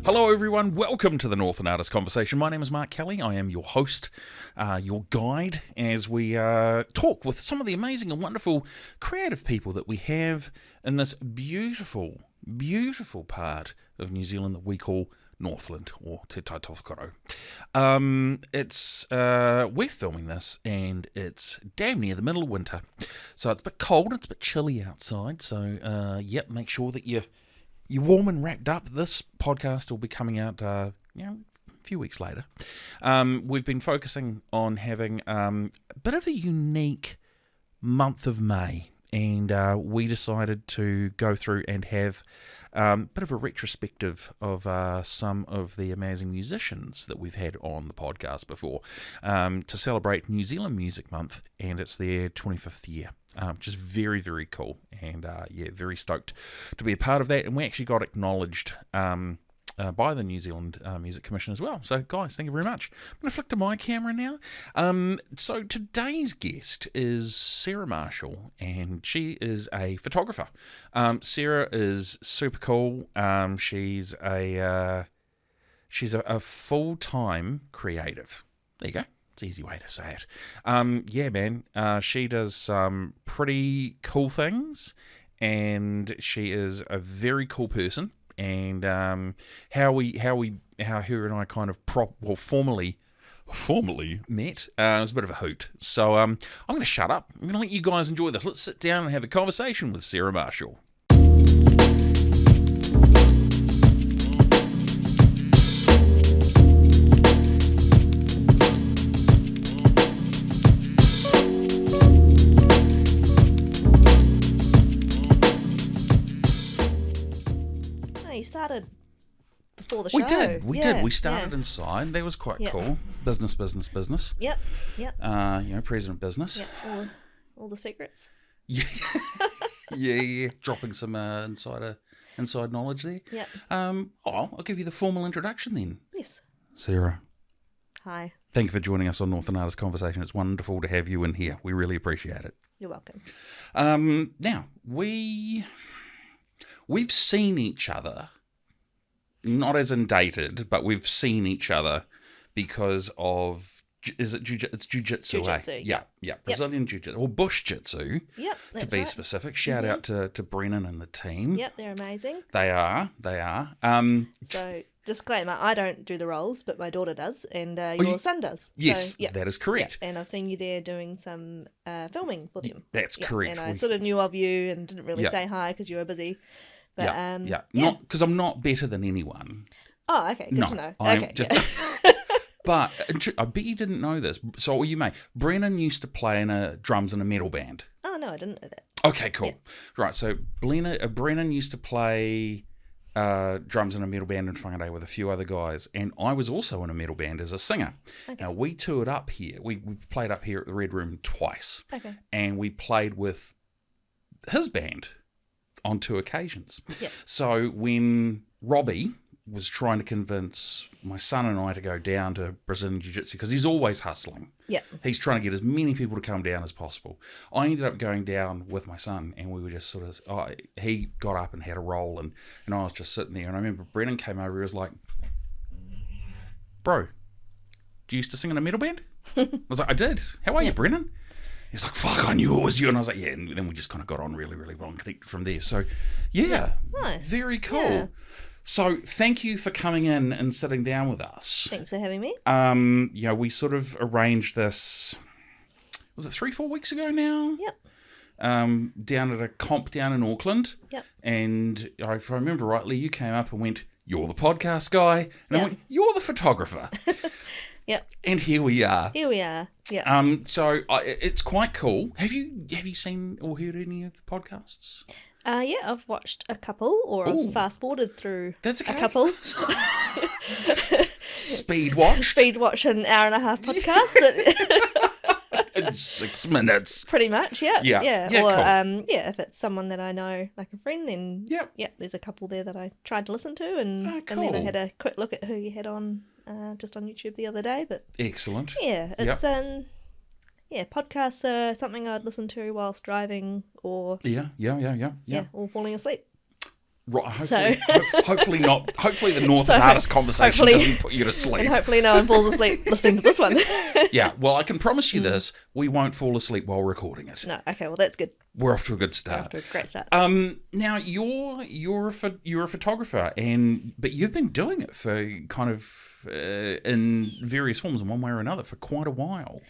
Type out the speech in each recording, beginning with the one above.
Hello everyone, welcome to the Northland Artist Conversation. My name is Mark Kelly. I am your host, your guide, as we talk with some of the amazing and wonderful creative people that we have in this beautiful, beautiful part of New Zealand that we call Northland, or Te Tai Tohokaro. We're filming this, and it's damn near the middle of winter, so it's a bit cold, it's a bit chilly outside, so make sure that you're warm and wrapped up. This podcast will be coming out, a few weeks later. We've been focusing on having a bit of a unique month of May, and we decided to go through and have a bit of a retrospective of some of the amazing musicians that we've had on the podcast before, to celebrate New Zealand Music Month, and it's their 25th year. Which is very, very cool, and very stoked to be a part of that. And we actually got acknowledged by the New Zealand Music Commission as well. So, guys, thank you very much. I'm going to flick to my camera now. So today's guest is Sarah Marshall, and she is a photographer. Sarah is super cool. She's a full-time creative. There you go. It's an easy way to say it. She does some pretty cool things, and she is a very cool person. And how her and I kind of formally met was a bit of a hoot. So I'm going to shut up. I'm going to let you guys enjoy this. Let's sit down and have a conversation with Sarah Marshall. Started before the show. We did. We started inside. That was quite cool. Business. Yep. President business. Yep. All the secrets. Yeah. Dropping some inside knowledge there. Yep. I'll give you the formal introduction then. Yes. Sarah. Hi. Thank you for joining us on Northland Artist Conversation. It's wonderful to have you in here. We really appreciate it. You're welcome. Now, we've seen each other, not as in dated, but we've seen each other because of, it's Jiu-Jitsu, Jiu-Jitsu, Yeah, Brazilian Jiu-Jitsu, or Bush Jitsu, that's to be right. specific. Shout out to Brennan and the team. Yep, they're amazing. They are. So, disclaimer, I don't do the roles, but my daughter does, and your son does. Yes, so, that is correct. And I've seen you there doing some filming with him. That's correct. And I sort of knew of you and didn't really say hi because you were busy. But, not because I'm not better than anyone. Oh, okay, good to know. I'm okay, just. But I bet you didn't know this. So you may. Brennan used to play in drums in a metal band. Oh no, I didn't know that. Okay, cool. Yeah. Right, so Brennan used to play drums in a metal band in Whangarei with a few other guys, and I was also in a metal band as a singer. Okay. Now, we toured up here. We played up here at the Red Room twice. Okay. And we played with his band on 2 occasions. Yeah. So when Robbie was trying to convince my son and I to go down to Brazilian Jiu-Jitsu, because he's always hustling. Yeah. He's trying to get as many people to come down as possible. I ended up going down with my son, and we were just sort of, he got up and had a roll, and I was just sitting there, and I remember Brennan came over, he was like, "Bro, do you used to sing in a metal band?" I was like, "I did. How are you, Brennan?" He was like, "Fuck, I knew it was you." And I was like, "Yeah." And then we just kind of got on really, really well and connected from there. So, nice. Very cool. Yeah. So, thank you for coming in and sitting down with us. Thanks for having me. We sort of arranged this, was it 3-4 weeks ago now? Yep. Down at a comp down in Auckland. Yep. And if I remember rightly, you came up and went, "You're the podcast guy." And I went, "You're the photographer." Yep. And here we are. Yeah. So it's quite cool. Have you seen or heard any of the podcasts? I've watched a couple, or I've fast forwarded through a couple. Speed watch an hour and a half podcast. In 6 minutes. Pretty much, yeah. Yeah, or cool. if it's someone that I know, like a friend, then there's a couple there that I tried to listen to, and then I had a quick look at who you had on just on YouTube the other day. But excellent. Yeah, it's podcasts are something I'd listen to whilst driving or or or falling asleep. Right, hopefully not. Hopefully the Northland artist conversation doesn't put you to sleep. And hopefully no one falls asleep listening to this one. Yeah, well, I can promise you this. We won't fall asleep while recording it. No, okay, well, that's good. We're off to a good start. We're off to a great start. Now, you're a photographer, but you've been doing it for kind of in various forms in one way or another for quite a while.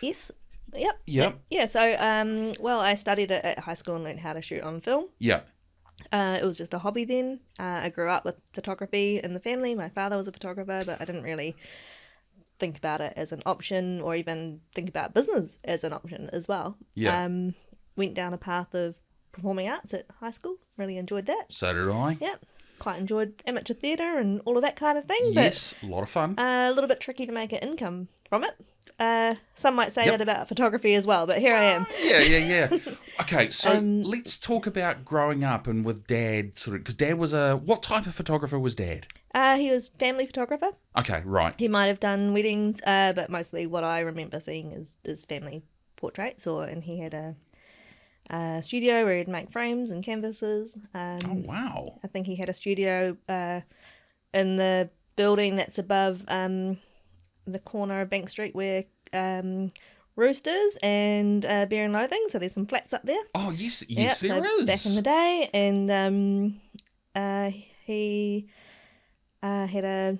Yes. Yep. Yeah, so, I studied it at high school and learned how to shoot on film. Yeah. It was just a hobby then. I grew up with photography in the family. My father was a photographer, but I didn't really think about it as an option or even think about business as an option as well. Yeah. Went down a path of performing arts at high school. Really enjoyed that. So did I. Yeah. Quite enjoyed amateur theatre and all of that kind of thing. Yes, a lot of fun. A little bit tricky to make an income from it. Some might say that about photography as well, but here I am. Yeah. Okay, so let's talk about growing up and with Dad, because Dad was what type of photographer was Dad? He was family photographer. Okay, right. He might have done weddings, but mostly what I remember seeing is family portraits, and he had a studio where he'd make frames and canvases. Oh, wow. I think he had a studio in the building that's above the corner of Bank Street where Roosters and Bear and Loathing, so there's some flats up there. Oh, yes, there is. Back in the day, and he had a,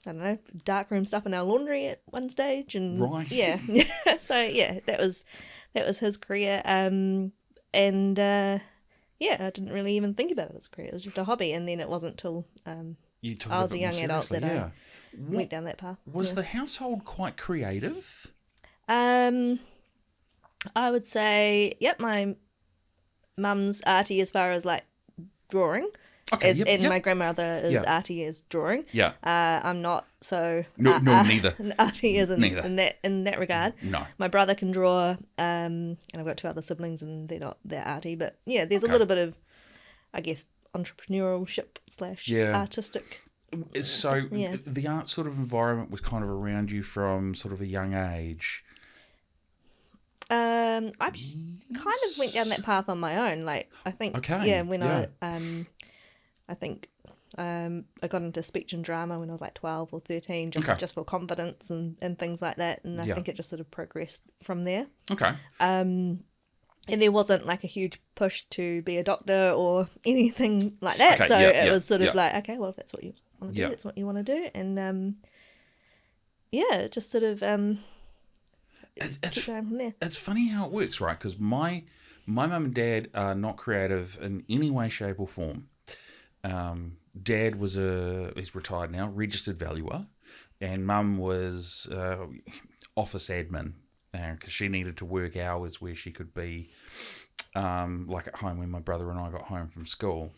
I don't know, darkroom stuff in our laundry at one stage, and right. Yeah, so yeah, that was his career, and I didn't really even think about it as a career. It was just a hobby, and then it wasn't till I was a young adult that I went down that path. Was the household quite creative? I would say, yep, my mum's arty as far as like drawing. Okay, and my grandmother is arty as drawing. Yeah. I'm not so neither. Arty is in that regard. No. My brother can draw, and I've got two other siblings and they're not that arty, but yeah, there's a little bit of, I guess, entrepreneurship / artistic. So the art sort of environment was kind of around you from sort of a young age. I kind of went down that path on my own. Like I think, I think I got into speech and drama when I was like 12 or 13, just for confidence and things like that. And I think it just sort of progressed from there. Okay. And there wasn't like a huge push to be a doctor or anything like that. Okay, so it was sort of like, okay, well, if that's what you want to do, that's what you want to do. And it just sort of keep going from there. It's funny how it works, right? Because my mum and dad are not creative in any way, shape or form. Dad was he's retired now, registered valuer, and mum was office admin because she needed to work hours where she could be like at home when my brother and I got home from school.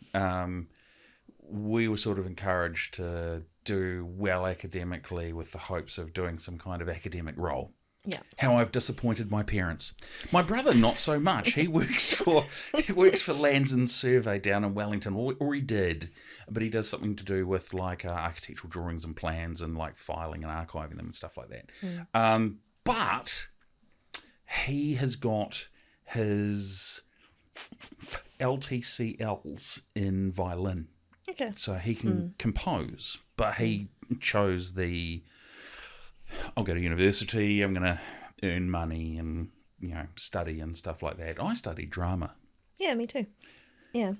We were sort of encouraged to do well academically with the hopes of doing some kind of academic role. Yeah. How I've disappointed my parents. My brother, not so much. He works for Lands and Survey down in Wellington, or he did, but he does something to do with like architectural drawings and plans and like filing and archiving them and stuff like that. But he has got his LTCLs in violin. Okay. So he can compose, but he chose I'll go to university, I'm going to earn money and, study and stuff like that. I studied drama. Yeah, me too. Yeah.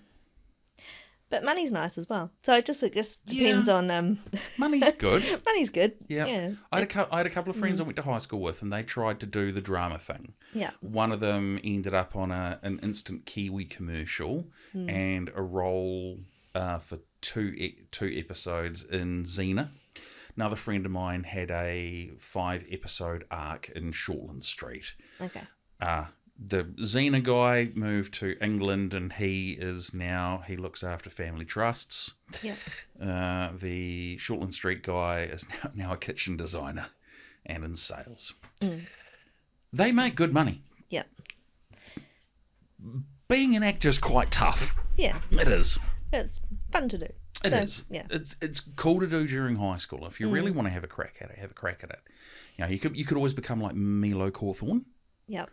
But money's nice as well. So it just depends on... Money's good. Money's good. Yeah. I had a couple of friends I went to high school with, and they tried to do the drama thing. Yeah. One of them ended up on an Instant Kiwi commercial and a role for two episodes in Xena. Another friend of mine had a 5-episode arc in Shortland Street. Okay. The Xena guy moved to England, and he looks after family trusts. Yeah. The Shortland Street guy is now a kitchen designer and in sales. They make good money. Yeah. Being an actor is quite tough. Yeah. It is. It's fun to do. It is. Yeah. It's cool to do during high school. If you really want to have a crack at it, You could always become like Milo Cawthorne. Yep.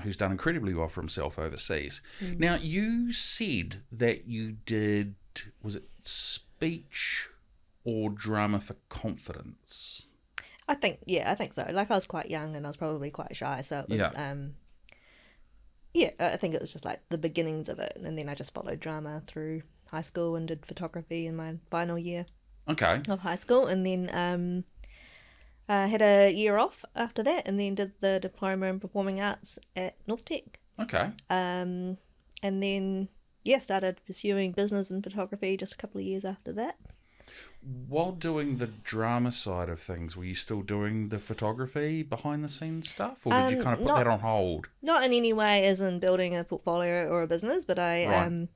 Who's done incredibly well for himself overseas. Now, you said that you did was it speech or drama for confidence? I think so. Like, I was quite young and I was probably quite shy, so it was, I think it was just like the beginnings of it, and then I just followed drama through high school and did photography in my final year of high school, and then I had a year off after that, and then did the diploma in performing arts at North Tech. Okay. And then started pursuing business and photography just a couple of years after that. While doing the drama side of things, were you still doing the photography behind the scenes stuff, or did you kind of put that on hold? Not in any way as in building a portfolio or a business, but I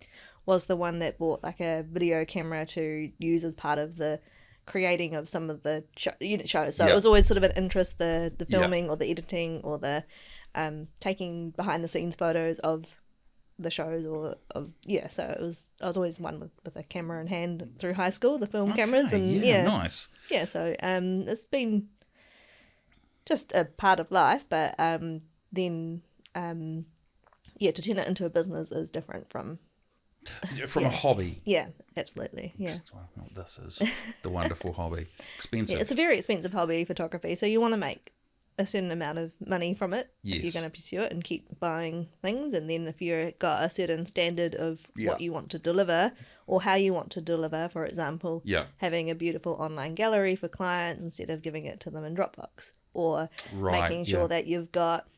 was the one that bought like a video camera to use as part of the creating of some of the unit shows. So it was always sort of an interest, the filming or the editing or the taking behind the scenes photos of the shows so I was always one with a camera in hand through high school, the film cameras, and nice. So it's been just a part of life, but then to turn it into a business is different from a hobby. Yeah, absolutely. Yeah. Well, this is the wonderful hobby. Expensive. It's a very expensive hobby, photography, so you want to make a certain amount of money from it. Yes. You're going to pursue it and keep buying things, and then if you've got a certain standard of what you want to deliver or how you want to deliver, for example, having a beautiful online gallery for clients instead of giving it to them in Dropbox, or making sure that you've got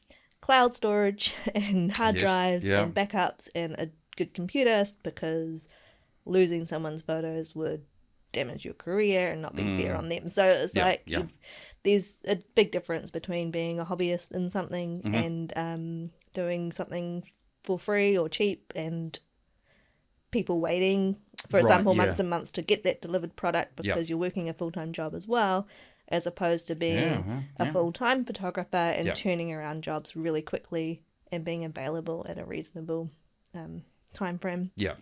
cloud storage and hard drives and backups and a good computer, because losing someone's photos would damage your career and not be fair on them. So it's there's a big difference between being a hobbyist in something and doing something for free or cheap, and people waiting, for example, months and months to get that delivered product because you're working a full-time job as well, as opposed to being a full-time photographer and turning around jobs really quickly and being available at a reasonable time frame. Yeah.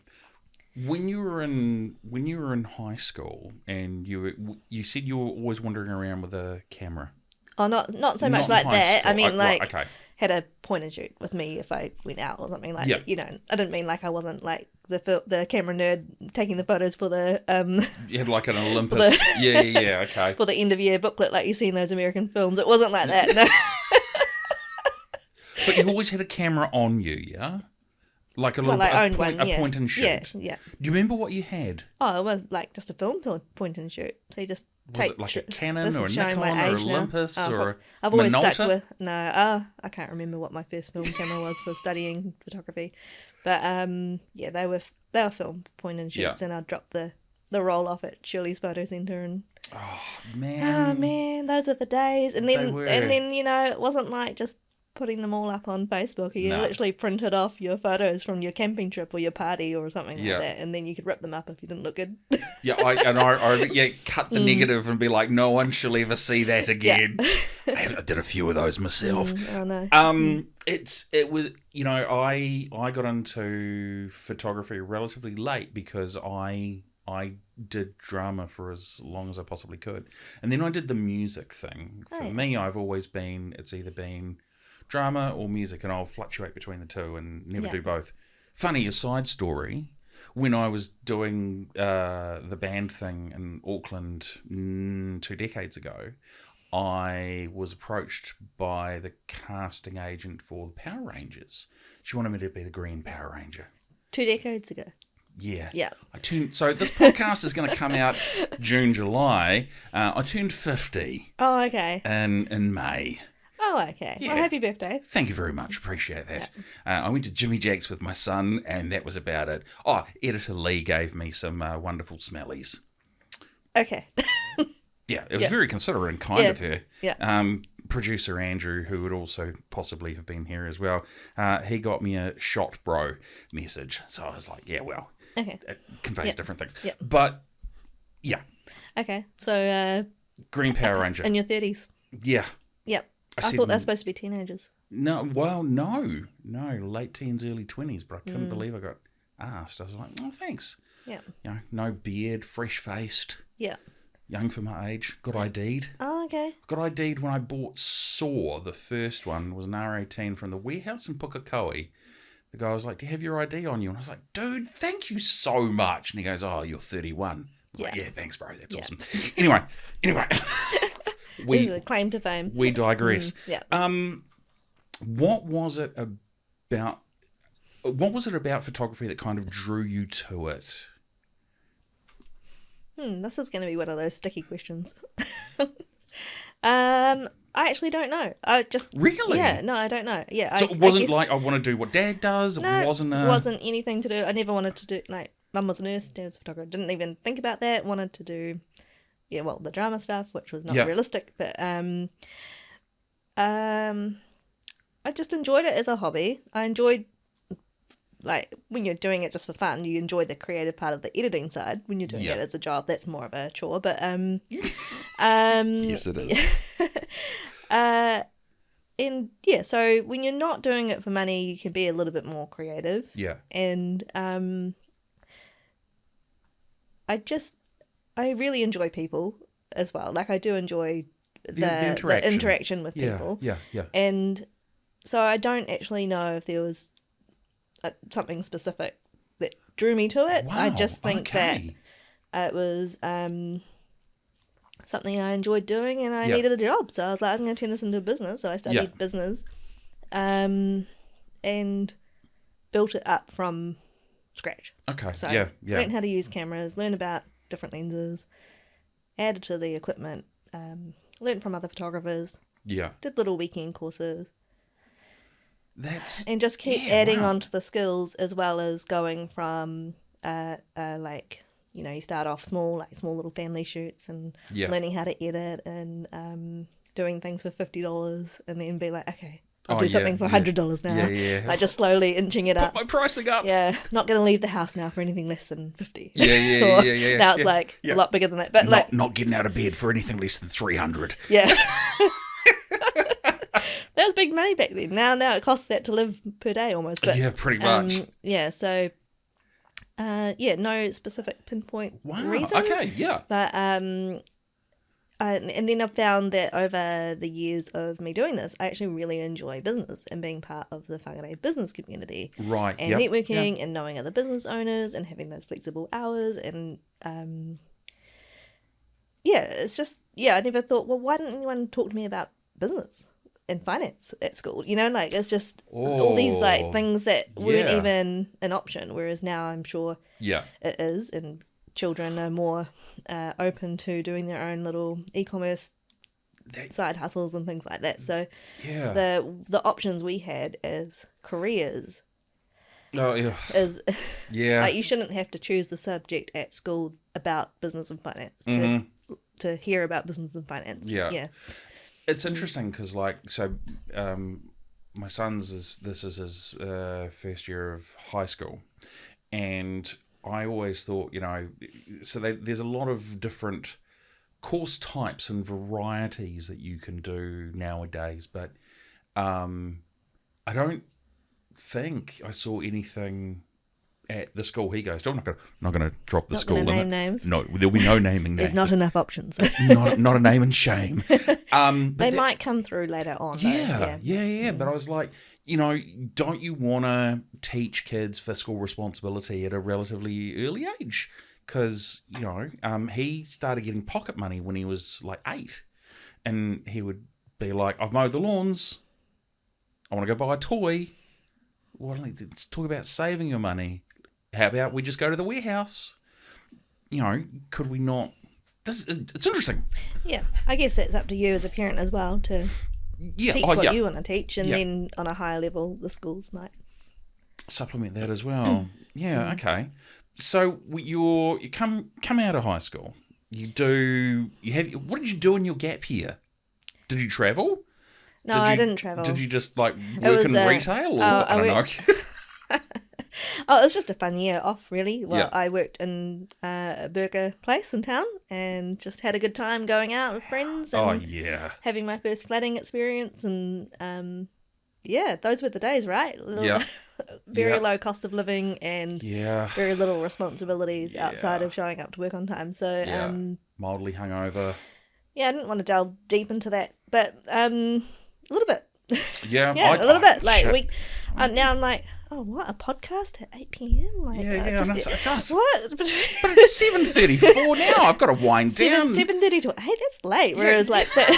When you were in high school, and you said you were always wandering around with a camera. Oh, not so much like that. School. I mean, had a point and shoot with me if I went out or something like that. You know, I didn't mean like I wasn't like the camera nerd taking the photos for the You had like an Olympus. Okay. For the end of year booklet, like you see in those American films. It wasn't like that. No. But you always had a camera on you, yeah. Like a point and shoot. Yeah. Do you remember what you had? Oh, it was like just a film point and shoot. So you just was it like a Canon or a Nikon or Olympus or I've always stuck with I can't remember what my first film camera was for studying photography, but they were film point and shoots, and I'd drop the roll off at Shirley's Photo Centre, and those were the days. And then you know, it wasn't like just putting them all up on Facebook. You literally printed off your photos from your camping trip or your party or something like that, and then you could rip them up if you didn't look good. I cut the negative and be like, no one shall ever see that again. I did a few of those myself. I know. It was, you know, I got into photography relatively late because I did drama for as long as I possibly could, and then I did the music thing. For me, I've always been, it's either been drama or music, and I'll fluctuate between the two and never do both. Funny aside story, when I was doing the band thing in Auckland 2 decades ago, I was approached by the casting agent for the Power Rangers. She wanted me to be the Green Power Ranger. 2 decades ago. Yeah. So this podcast is going to come out June, July. I turned 50. Oh, okay. In May. Oh, okay. Yeah. Well, happy birthday. Thank you very much. Appreciate that. I went to Jimmy Jack's with my son, and that was about it. Oh, Editor Lee gave me some wonderful smellies. Okay. Yeah, it was very considerate and kind of her. Yeah. Producer Andrew, who would also possibly have been here as well, he got me a shot bro message. So I was like, it conveys different things. Yep. But, yeah. Okay, so... Green Power Ranger. In your 30s? Yeah. Yep. I thought they were supposed to be teenagers. No, well, no, late teens, early 20s, but I couldn't believe I got asked. I was like, oh, thanks. Yeah. You know, no beard, fresh-faced. Yeah. Young for my age. Got ID'd. Oh, okay. Got ID'd when I bought Saw. The first one was an R18 from the warehouse in Pukekohe. the guy was like, "Do you have your ID on you?" And I was like, "Dude, thank you so much." And he goes, "Oh, you're 31." I was like, "Yeah, thanks, bro. That's awesome." Anyway, This is a claim to fame. We digress. Yeah. What was it about? What was it about photography that kind of drew you to it? This is going to be one of those sticky questions. I actually don't know. I just Really? Yeah, no, I don't know. Yeah. So it wasn't like I want to do what Dad does. No, it wasn't. It wasn't anything to do. I never wanted to do like Mum was a nurse, Dad was a photographer. Didn't even think about that. Wanted to do, the drama stuff, which was not realistic. But I just enjoyed it as a hobby. I enjoyed. Like, when you're doing it just for fun, you enjoy the creative part of the editing side. When you're doing it as a job, that's more of a chore. But, yes, it is. So when you're not doing it for money, you can be a little bit more creative. Yeah. And I really enjoy people as well. Like, I do enjoy the interaction with people. Yeah. And so I don't actually know if there was something specific that drew me to it. Wow, I just think that it was something I enjoyed doing, and I needed a job, so I was like, I'm going to turn this into a business. So I studied business and built it up from scratch. Okay. So learned how to use cameras, learned about different lenses, added to the equipment, learned from other photographers, did little weekend courses. And just keep adding on to the skills, as well as going from you start off small, like small little family shoots, and learning how to edit, and doing things for $50, and then be like, okay, I'll do something for $100 now. Like, just slowly inching it up. Put my pricing up. Yeah, not going to leave the house now for anything less than $50. Yeah. Now it's like a lot bigger than that, but not getting out of bed for anything less than $300. Yeah. That was big money back then. Now it costs that to live per day almost. But, pretty much. So, no specific pinpoint reason. Okay, yeah. But, and then I've found that over the years of me doing this, I actually really enjoy business and being part of the whakatē business community. Right, and networking and knowing other business owners and having those flexible hours. And, it's just, I never thought, well, why didn't anyone talk to me about business and finance at school? It's just all these things that weren't even an option, whereas now I'm sure it is, and children are more open to doing their own little e-commerce side hustles and things like that. So the options we had as careers is like, you shouldn't have to choose the subject at school about business and finance to hear about business and finance. It's interesting because, my son's this is his first year of high school, and I always thought, there's a lot of different course types and varieties that you can do nowadays, but I don't think I saw anything at the school he goes to. I'm not going to drop the school limit. Name names. No, there'll be no naming names. There's not enough options. not a name and shame. They might come through later on. But I was like, don't you want to teach kids fiscal responsibility at a relatively early age? Because, he started getting pocket money when he was like 8, and he would be like, I've mowed the lawns, I want to go buy a toy. Well, let's talk about saving your money. How about we just go to the warehouse? Could we not? It's interesting. Yeah, I guess that's up to you as a parent as well to teach what you want to teach, and then on a higher level, the schools might supplement that as well. Okay. So you come out of high school. What did you do in your gap year? Did you travel? No, I didn't travel. Did you just work in retail, or I don't know? Oh, it was just a fun year off, really. Well, I worked in a burger place in town and just had a good time going out with friends and having my first flatting experience. And those were the days, right? Very low cost of living and very little responsibilities outside of showing up to work on time. So mildly hungover. Yeah, I didn't want to delve deep into that, but a little bit. Yeah, a little bit. Like now I'm like, oh, what, a podcast at 8 p.m? Like, I know. What? But it's 7:34 now. I've got to wind down. 7:30 to, hey, that's late. Whereas like that.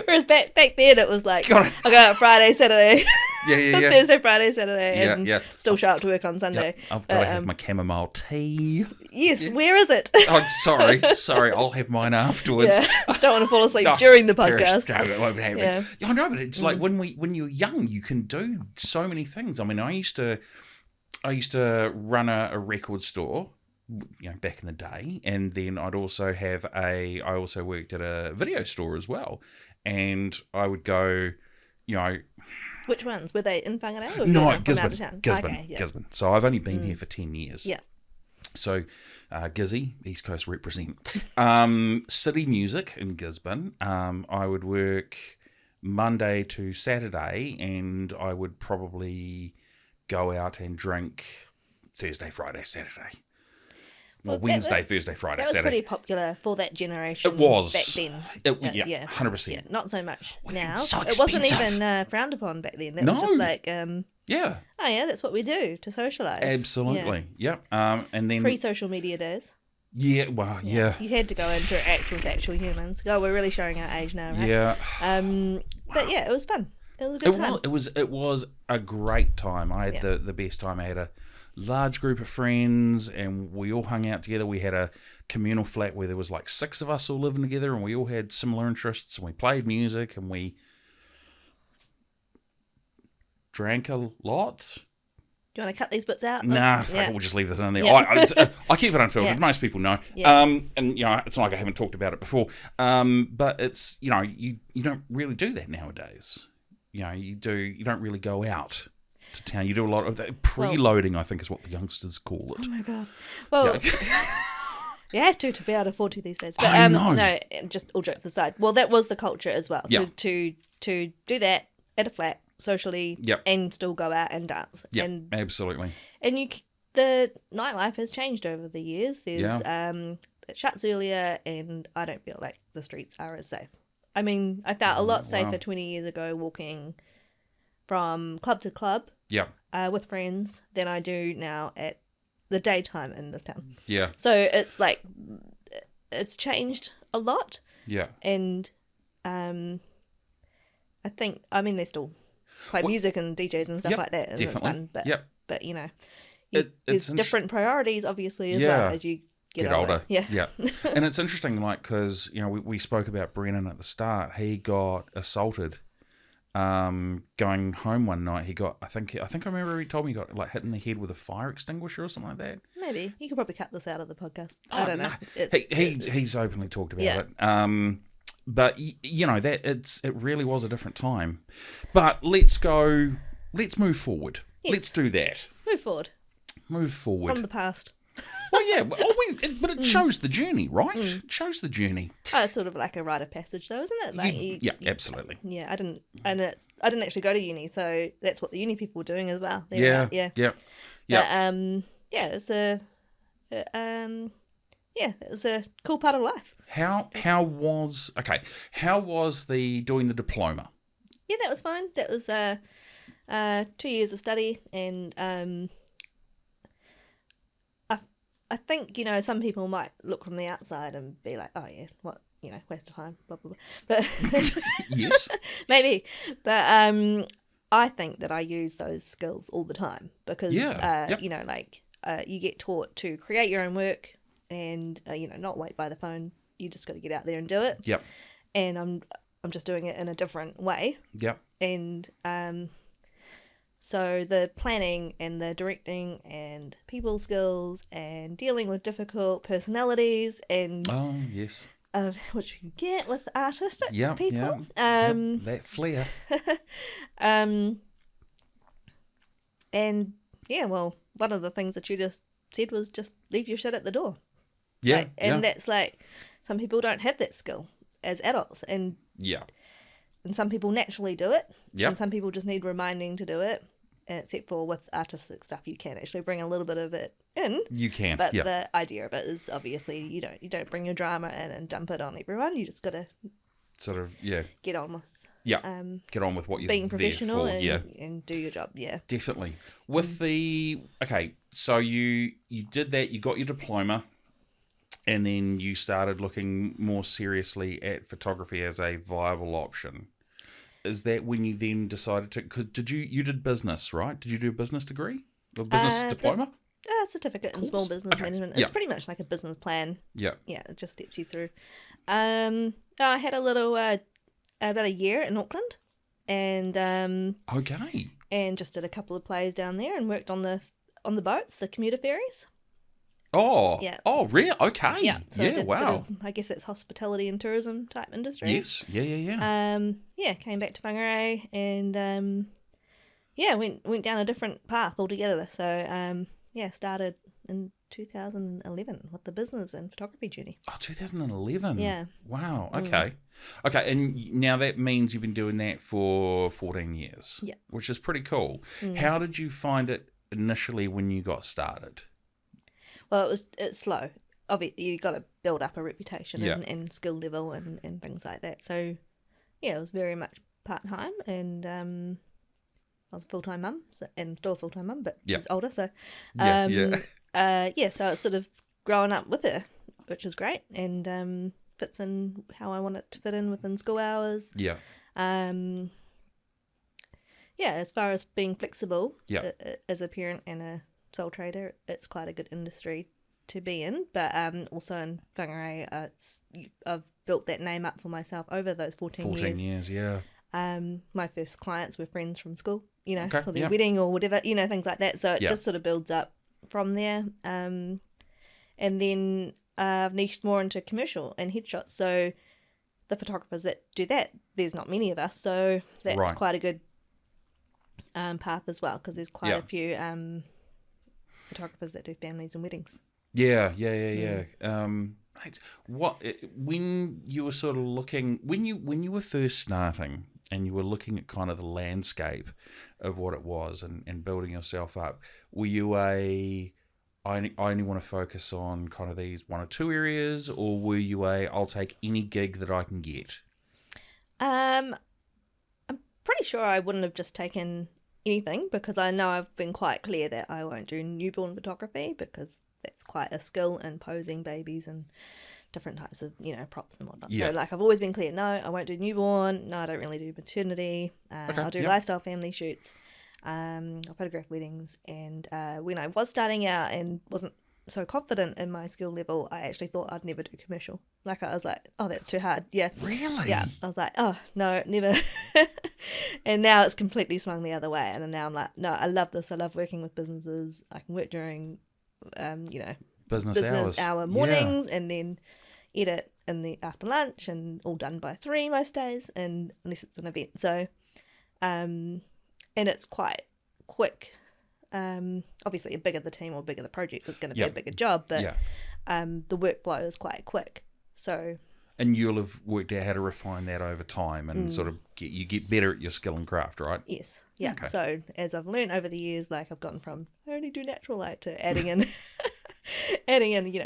Whereas back then it was like, I go out Friday, Saturday. Yeah. Thursday, Friday, Saturday, and still show up to work on Sunday. Yep. I've got to have my chamomile tea. Yes, where is it? Oh, sorry, I'll have mine afterwards. Yeah. Don't want to fall asleep during the podcast. No, it won't happen. Yeah, I know, but it's like when you're young, you can do so many things. I mean, I used to run a record store, back in the day, and then I also worked at a video store as well, and I would go, Which ones? Were they in Whangarei? No, Gisborne. Gisborne. So I've only been here for 10 years. Yeah. So, Gizzy, East Coast represent. City music in Gisborne. I would work Monday to Saturday, and I would probably go out and drink Thursday, Friday, Saturday. Well, Wednesday, Thursday, Friday, Saturday. Saturday. Pretty popular for that generation. It was back then. 100%. Yeah, not so much now. So it wasn't even frowned upon back then. That was just like, oh yeah, that's what we do to socialise. Absolutely, yeah. And then pre-social media days. Yeah, well, yeah. You had to go interact with actual humans. Oh, we're really showing our age now, right? Yeah. But yeah, it was fun. It was a good time. It was a great time. I had the best time. I had a large group of friends, and we all hung out together. We had a communal flat where there was like 6 of us all living together, and we all had similar interests, and we played music, and we drank a lot. Do you want to cut these bits out? Nah, we'll just leave it in there. Yeah. I keep it unfiltered. Yeah. Most people know. Yeah. And it's not like I haven't talked about it before. But it's you don't really do that nowadays. You don't really go out to town. You do a lot of that preloading, I think is what the youngsters call it. Oh my god. Well, you have to be able to afford to these days. But I know. No, just all jokes aside. Well, that was the culture as well. Yeah. To do that at a flat socially, and still go out and dance. Yeah, absolutely. And the nightlife has changed over the years. There's it shuts earlier, and I don't feel like the streets are as safe. I mean, I felt a lot safer 20 years ago walking from club to club with friends than I do now at the daytime in this town. Yeah. So it's like, it's changed a lot. Yeah. And I think, they're still play music and DJs and stuff like that. And definitely. It's fun, but there's different priorities, obviously, as well as you get older. Yeah. And it's interesting, like, because, we spoke about Brennan at the start. He got assaulted going home one night. He got, I think I remember he told me he got, like, hit in the head with a fire extinguisher or something like that. Maybe. You could probably cut this out of the podcast. I don't know. He's openly talked about it. But, it really was a different time. But let's move forward. Yes. Let's do that. Move forward. From the past. Well, yeah, but it shows the journey, right? It shows the journey. Oh, it's sort of like a rite of passage, though, isn't it? Like Absolutely. Yeah, I didn't actually go to uni, so that's what the uni people were doing as well. Yeah. But, it was a cool part of life. How was doing the diploma? Yeah, that was fine. That was 2 years of study, and I think, some people might look from the outside and be like, oh yeah, what, waste of time, blah, blah, blah. But yes. Maybe. But I think that I use those skills all the time because, you get taught to create your own work and, not wait by the phone. You just got to get out there and do it. Yep. And I'm just doing it in a different way. Yep. And so the planning and the directing and people skills and dealing with difficult personalities and which you get with artistic people. That flair. And one of the things that you just said was just leave your shit at the door. Yeah. That's like, some people don't have that skill as adults, and some people naturally do it. Yeah. And some people just need reminding to do it. And except for with artistic stuff, you can actually bring a little bit of it in. You can, but the idea of it is obviously you don't bring your drama in and dump it on everyone. You just got to sort of get on with Yeah. Get on with what you're being professional there for. and do your job. Yeah. Definitely. With so you did that, you got your diploma, and then you started looking more seriously at photography as a viable option. Is that when you then decided to, because you did business, right? Did you do a business degree? A business diploma? Certificate in small business management. It's pretty much like a business plan. Yeah. Yeah, it just steps you through. I had a little, about a year in Auckland, and and just did a couple of plays down there and worked on the boats, the commuter ferries. Oh, yeah. Oh, really? Okay. Yeah. So yeah. Wow. I guess it's hospitality and tourism type industry. Yes. Yeah. Came back to Whangarei and went down a different path altogether. So started in 2011 with the business and photography journey. Oh, 2011. Yeah. Wow. Okay. Okay, and now that means you've been doing that for 14 years. Yeah. Which is pretty cool. How did you find it initially when you got started? Well, it's slow. Obviously, you got to build up a reputation and skill level and things like that. So, yeah, it was very much part-time, and I was a full-time mum, and still a full-time mum, but she's older, so... so it's sort of growing up with her, which is great, and fits in how I want it to fit in within school hours. Yeah. As far as being flexible, as a parent and a sole trader, it's quite a good industry to be in, but also in Whangarei, I've built that name up for myself over those 14 years. 14 years, yeah. My first clients were friends from school, for their wedding or whatever, things like that, so it just sort of builds up from there. And then I've niched more into commercial and headshots, so the photographers that do that, there's not many of us, so that's quite a good path as well, because there's quite a few photographers that do families and weddings. Yeah. When you were sort of looking, when you were first starting and you were looking at kind of the landscape of what it was and building yourself up, were you I only want to focus on kind of these one or two areas, or were you I'll take any gig that I can get? I'm pretty sure I wouldn't have just taken anything, because I know I've been quite clear that I won't do newborn photography, because that's quite a skill in posing babies and different types of props and whatnot. So I've always been clear, no, I won't do newborn, no, I don't really do maternity, I'll do lifestyle family shoots, I'll photograph weddings. And when I was starting out and wasn't so confident in my skill level, I actually thought I'd never do commercial. Like, I was like, oh, that's too hard. Yeah. Really? Yeah. I was like, oh, no, never. And now it's completely swung the other way. And now I'm like, no, I love this. I love working with businesses. I can work during, business hour mornings, and then edit in the after lunch, and all done by 3 most days, and unless it's an event. So, and it's quite quick. Obviously, the bigger the team or bigger the project is going to be a bigger job, but the workflow is quite quick. So, and you'll have worked out how to refine that over time and sort of get better at your skill and craft, right? Yes. Yeah. Okay. So as I've learned over the years, like, I've gotten from I only do natural light to adding in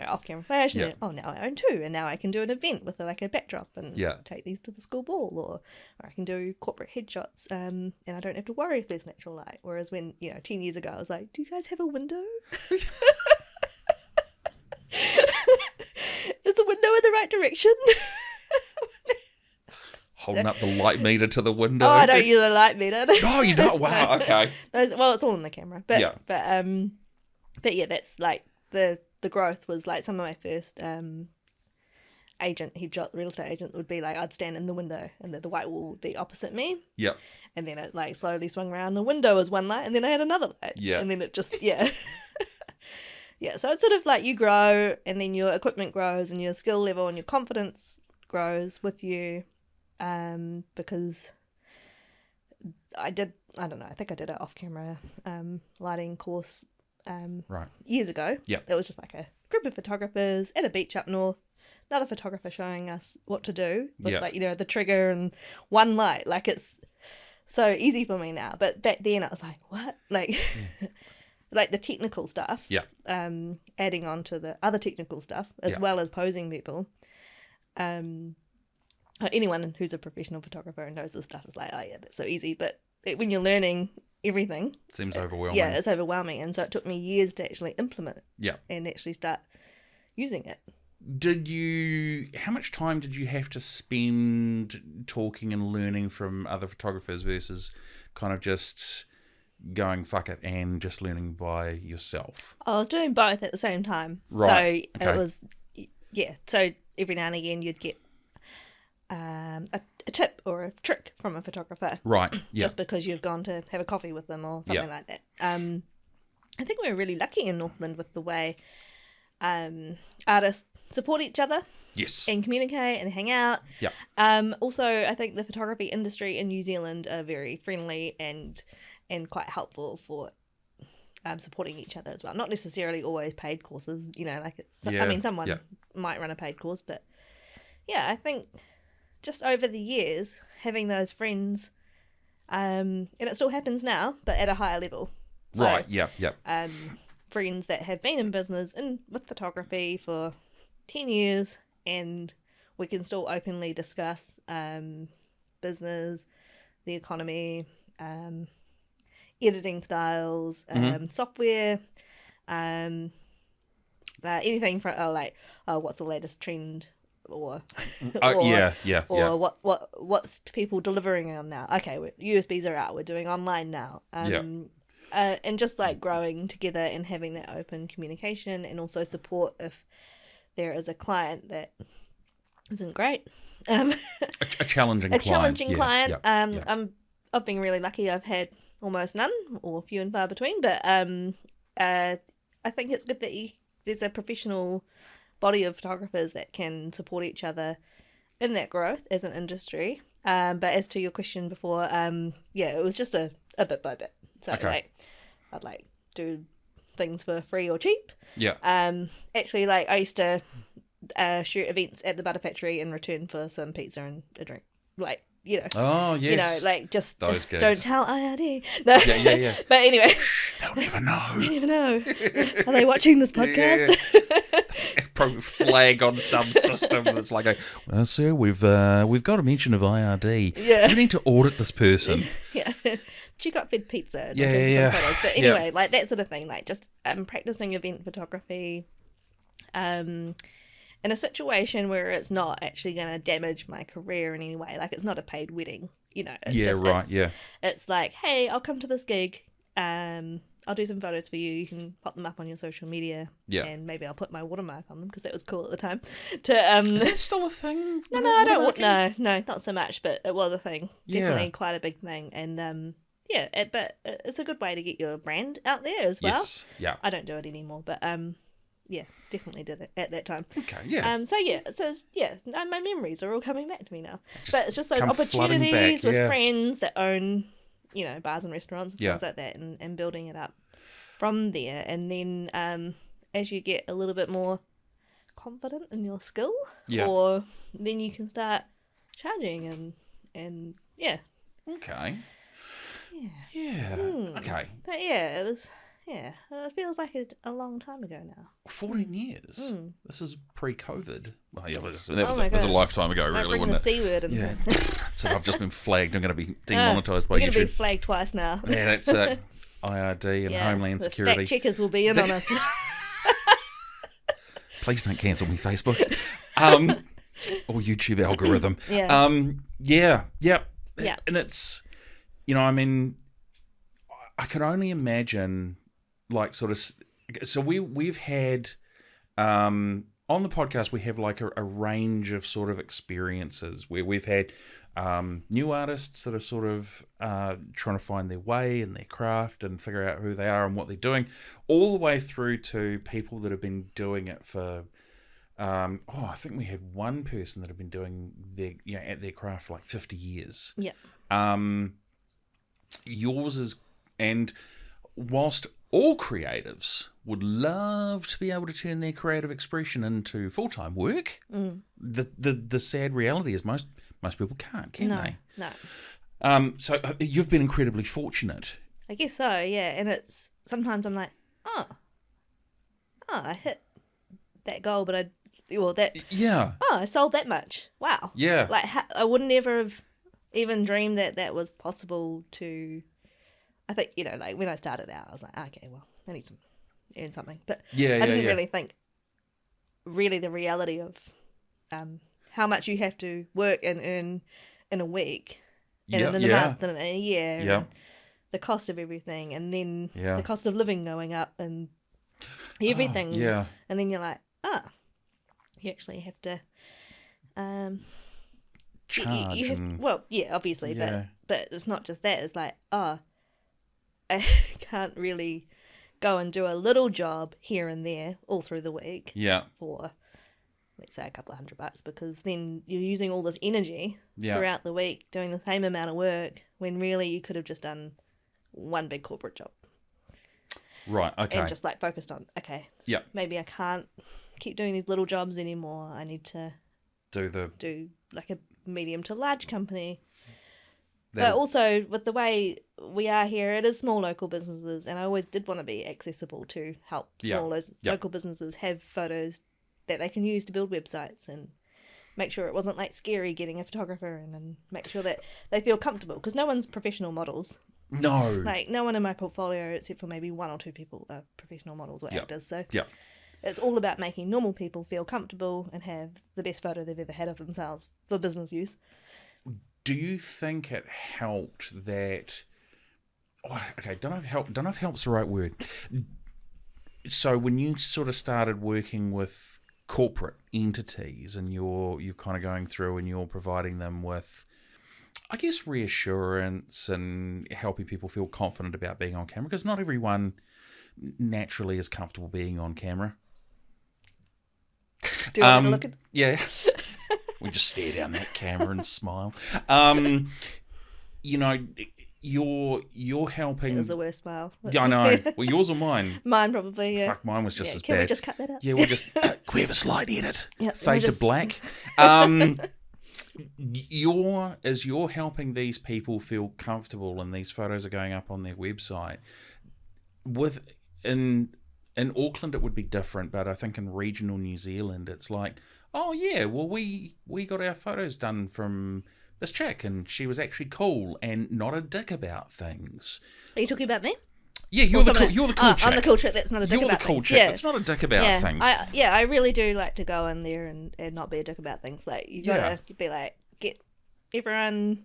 off-camera flash, and then, now I own 2, and now I can do an event with a backdrop and take these to the school ball, or I can do corporate headshots, and I don't have to worry if there's natural light. Whereas when 10 years ago I was like, do you guys have a window? Is the window in the right direction? Holding up the light meter to the window. Oh, I don't use a light meter. No, you don't. Wow. Okay. Well, it's all in the camera, but yeah, that's like the growth was like some of my first real estate agent would be like, I'd stand in the window and the white wall would be opposite me. Yep. And then it like slowly swung around. The window was one light, and then I had another light. Yeah. And then it just yeah. So it's sort of like you grow, and then your equipment grows, and your skill level and your confidence grows with you, because I think I did an off-camera lighting course years ago. Yeah. It was just like a group of photographers at a beach up north, another photographer showing us what to do with the trigger and one light. Like, it's so easy for me now, but back then I was like, what? Like like the technical stuff, adding on to the other technical stuff as well as posing people, anyone who's a professional photographer and knows this stuff is like, oh yeah, that's so easy. But when you're learning everything, seems overwhelming. Yeah, it's overwhelming, and so it took me years to actually implement it. Yeah, and actually start using it. How much time did you have to spend talking and learning from other photographers versus kind of just going fuck it and just learning by yourself? I was doing both at the same time. Right. So it was, yeah. So every now and again you'd get a tip or a trick from a photographer. Right, yeah. Just because you've gone to have a coffee with them or something like that. I think we're really lucky in Northland with the way artists support each other. Yes. And communicate and hang out. Yeah. Also, I think the photography industry in New Zealand are very friendly and quite helpful for supporting each other as well. Not necessarily always paid courses, like it's. I mean, someone might run a paid course, but yeah, I think just over the years having those friends, and it still happens now, but at a higher level. So, right. Yeah. Friends that have been in business with photography for 10 years, and we can still openly discuss business, the economy, editing styles, software, anything from what's the latest trend, or what's people delivering on now. Okay, USBs are out. We're doing online now. And just like growing together and having that open communication, and also support if there is a client that isn't great. A challenging client. A challenging client. I've been really lucky. I've had almost none, or few and far between. But I think it's good that there's a professional body of photographers that can support each other in that growth as an industry. But as to your question before, it was just a bit by bit. So I'd do things for free or cheap. Yeah. Actually, I used to shoot events at the Butter Factory in return for some pizza and a drink. Oh yes. Just those gigs. Don't tell IRD. No. Yeah. But anyway, they'll never know. They never know. Are they watching this podcast? Probably flag on some system that's like, well, sir, we've got a mention of IRD. Yeah. We need to audit this person. Yeah. She got fed pizza. Yeah. Some photos. But anyway, that sort of thing. Just practicing event photography. In a situation where it's not actually going to damage my career in any way. It's not a paid wedding, It's like, hey, I'll come to this gig. I'll do some photos for you. You can pop them up on your social media. Yeah. And maybe I'll put my watermark on them because that was cool at the time. Is that still a thing? No, I don't. No, not so much. But it was a thing. Definitely quite a big thing. And but it's a good way to get your brand out there as well. Yes. Yeah. I don't do it anymore, but definitely did it at that time. Okay, yeah. My memories are all coming back to me now. But it's just those opportunities with friends that own, bars and restaurants and things like that, and building it up from there. And then as you get a little bit more confident in your skill, or then you can start charging and Okay. Yeah. Okay. But it was. Yeah, it feels like a long time ago now. 14 years. This is pre-COVID. Well, yeah, that was a lifetime ago, Don't really, bring wasn't the it? C word in there. So I've just been flagged. I'm going to be demonetised by YouTube. You're going to be flagged twice now. Yeah, that's IRD and Homeland Security. Fact checkers will be in on us. Please don't cancel me, Facebook. Or YouTube algorithm. Yeah. And it's, I can only imagine, so we've had, on the podcast, we have a range of sort of experiences where we've had new artists that are sort of trying to find their way in their craft and figure out who they are and what they're doing, all the way through to people that have been doing it for, I think we had one person that had been doing at their craft for 50 years. Yeah. Yours is, and whilst all creatives would love to be able to turn their creative expression into full-time work, the sad reality is most people can't, can they? No. So you've been incredibly fortunate. I guess so, yeah. And sometimes I'm like, I hit that goal, but well, that, Yeah. oh, I sold that much. Wow. Yeah. Like, I would never have even dreamed that was possible to, I think, like when I started out, I was like, okay, well, I need to earn something. But I didn't really think the reality of how much you have to work and earn in a week, and in a month, and in a year, and the cost of everything, and then the cost of living going up, and everything. And then you're like, you actually have to charge. Obviously, but it's not just that. It's like, I can't really go and do a little job here and there all through the week for, let's say, a couple of $100, because then you're using all this energy throughout the week doing the same amount of work when really you could have just done one big corporate job. Right, okay. And just like focused on, maybe I can't keep doing these little jobs anymore. I need to do like a medium to large company. But also, with the way we are here, it is small local businesses, and I always did want to be accessible to help small local businesses have photos that they can use to build websites, and make sure it wasn't like scary getting a photographer in, and make sure that they feel comfortable, because no one's professional models. No. Like, no one in my portfolio, except for maybe one or two people, are professional models or actors. So it's all about making normal people feel comfortable and have the best photo they've ever had of themselves for business use. Do you think it helped that? Don't know if help's the right word. So when you sort of started working with corporate entities, and you're kind of going through and you're providing them with, I guess, reassurance and helping people feel confident about being on camera, because not everyone naturally is comfortable being on camera. Do you want to look at? Yeah. We just stare down that camera and smile. You're helping. It was the worst smile. Yeah, I know. Well, yours or mine? Mine probably, yeah. Fuck, mine was just as bad. Can we just cut that out? Yeah, we'll just... can we have a slight edit? Yep, Fade to black. You're helping these people feel comfortable, and these photos are going up on their website. In Auckland, it would be different, but I think in regional New Zealand, it's like, oh yeah, well we got our photos done from this chick, and she was actually cool and not a dick about things. Are you talking about me? Yeah, you're the cool chick. I'm the cool chick that's not a dick about things. You're the cool chick that's not a dick about things. I really do like to go in there and not be a dick about things. Like, you gotta be like, get everyone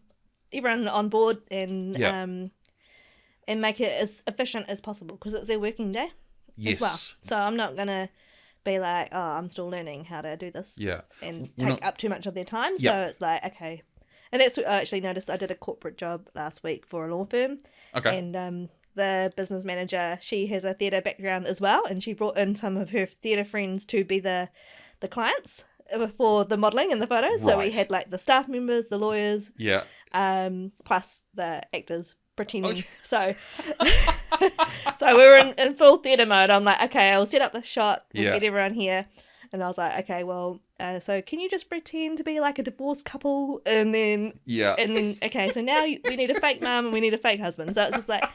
on board and make it as efficient as possible, because it's their working day as well. So I'm not gonna be like, oh, I'm still learning how to do this and take up too much of their time. So it's like, okay. And that's what I actually noticed. I did a corporate job last week for a law firm. Okay. And the business manager, she has a theatre background as well, and she brought in some of her theatre friends to be the clients for the modelling and the photos. Right. So we had like the staff members, the lawyers, plus the actors pretending. So we were in full theatre mode. I'm like, okay, I'll set up the shot, we'll get everyone here. And I was like, okay, well, so can you just pretend to be like a divorced couple? And then, okay, so now we need a fake mum and we need a fake husband. So it's just like,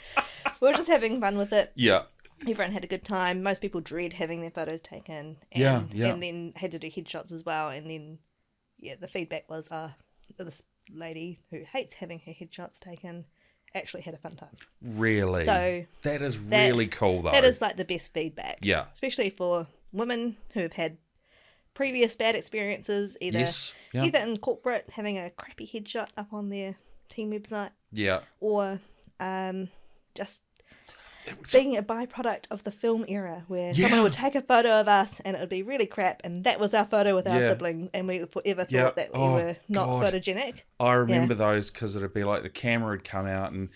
we were just having fun with it. Yeah. Everyone had a good time. Most people dread having their photos taken. And then had to do headshots as well. And then, the feedback was, this lady who hates having her headshots taken actually had a fun time. Really? So that is really cool, though. That is like the best feedback. Yeah. Especially for women who have had previous bad experiences, either in corporate, having a crappy headshot up on their team website, or just being a byproduct of the film era, where someone would take a photo of us and it would be really crap, and that was our photo with our siblings, and we forever thought that we were not photogenic. I remember those, because it'd be like the camera would come out, and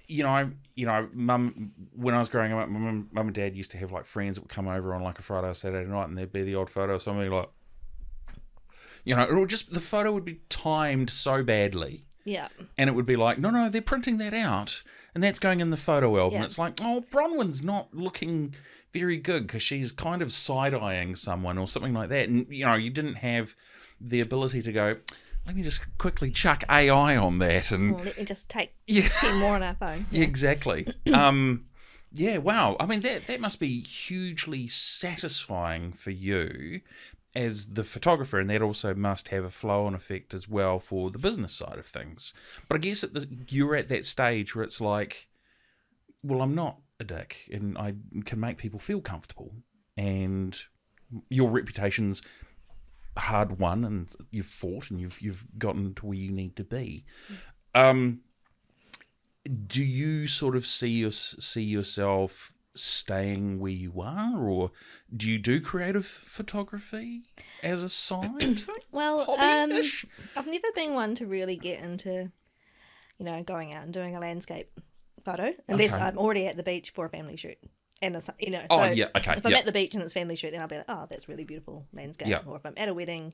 Mum, when I was growing up, my mum and dad used to have like friends that would come over on like a Friday or Saturday night, and there'd be the odd photo of somebody like, the photo would be timed so badly. Yeah. And it would be like, no, they're printing that out, and that's going in the photo album. It's like, oh, Bronwyn's not looking very good because she's kind of side-eyeing someone or something like that. And, you didn't have the ability to go, let me just quickly chuck AI on that. And let me just take 10 more on our phone. Yeah. Exactly. Wow. I mean, that must be hugely satisfying for you. as the photographer, and that also must have a flow-on effect as well for the business side of things. But I guess you're at that stage where it's like, well, I'm not a dick, and I can make people feel comfortable, and your reputation's hard won, and you've fought, and you've gotten to where you need to be. Do you sort of see yourself staying where you are, or do you do creative photography as a side thing? Well, hobby-ish? I've never been one to really get into, going out and doing a landscape photo unless I'm already at the beach for a family shoot. And it's, if I'm at the beach and it's family shoot, then I'll be like, oh, that's really beautiful landscape. Yeah. Or if I'm at a wedding,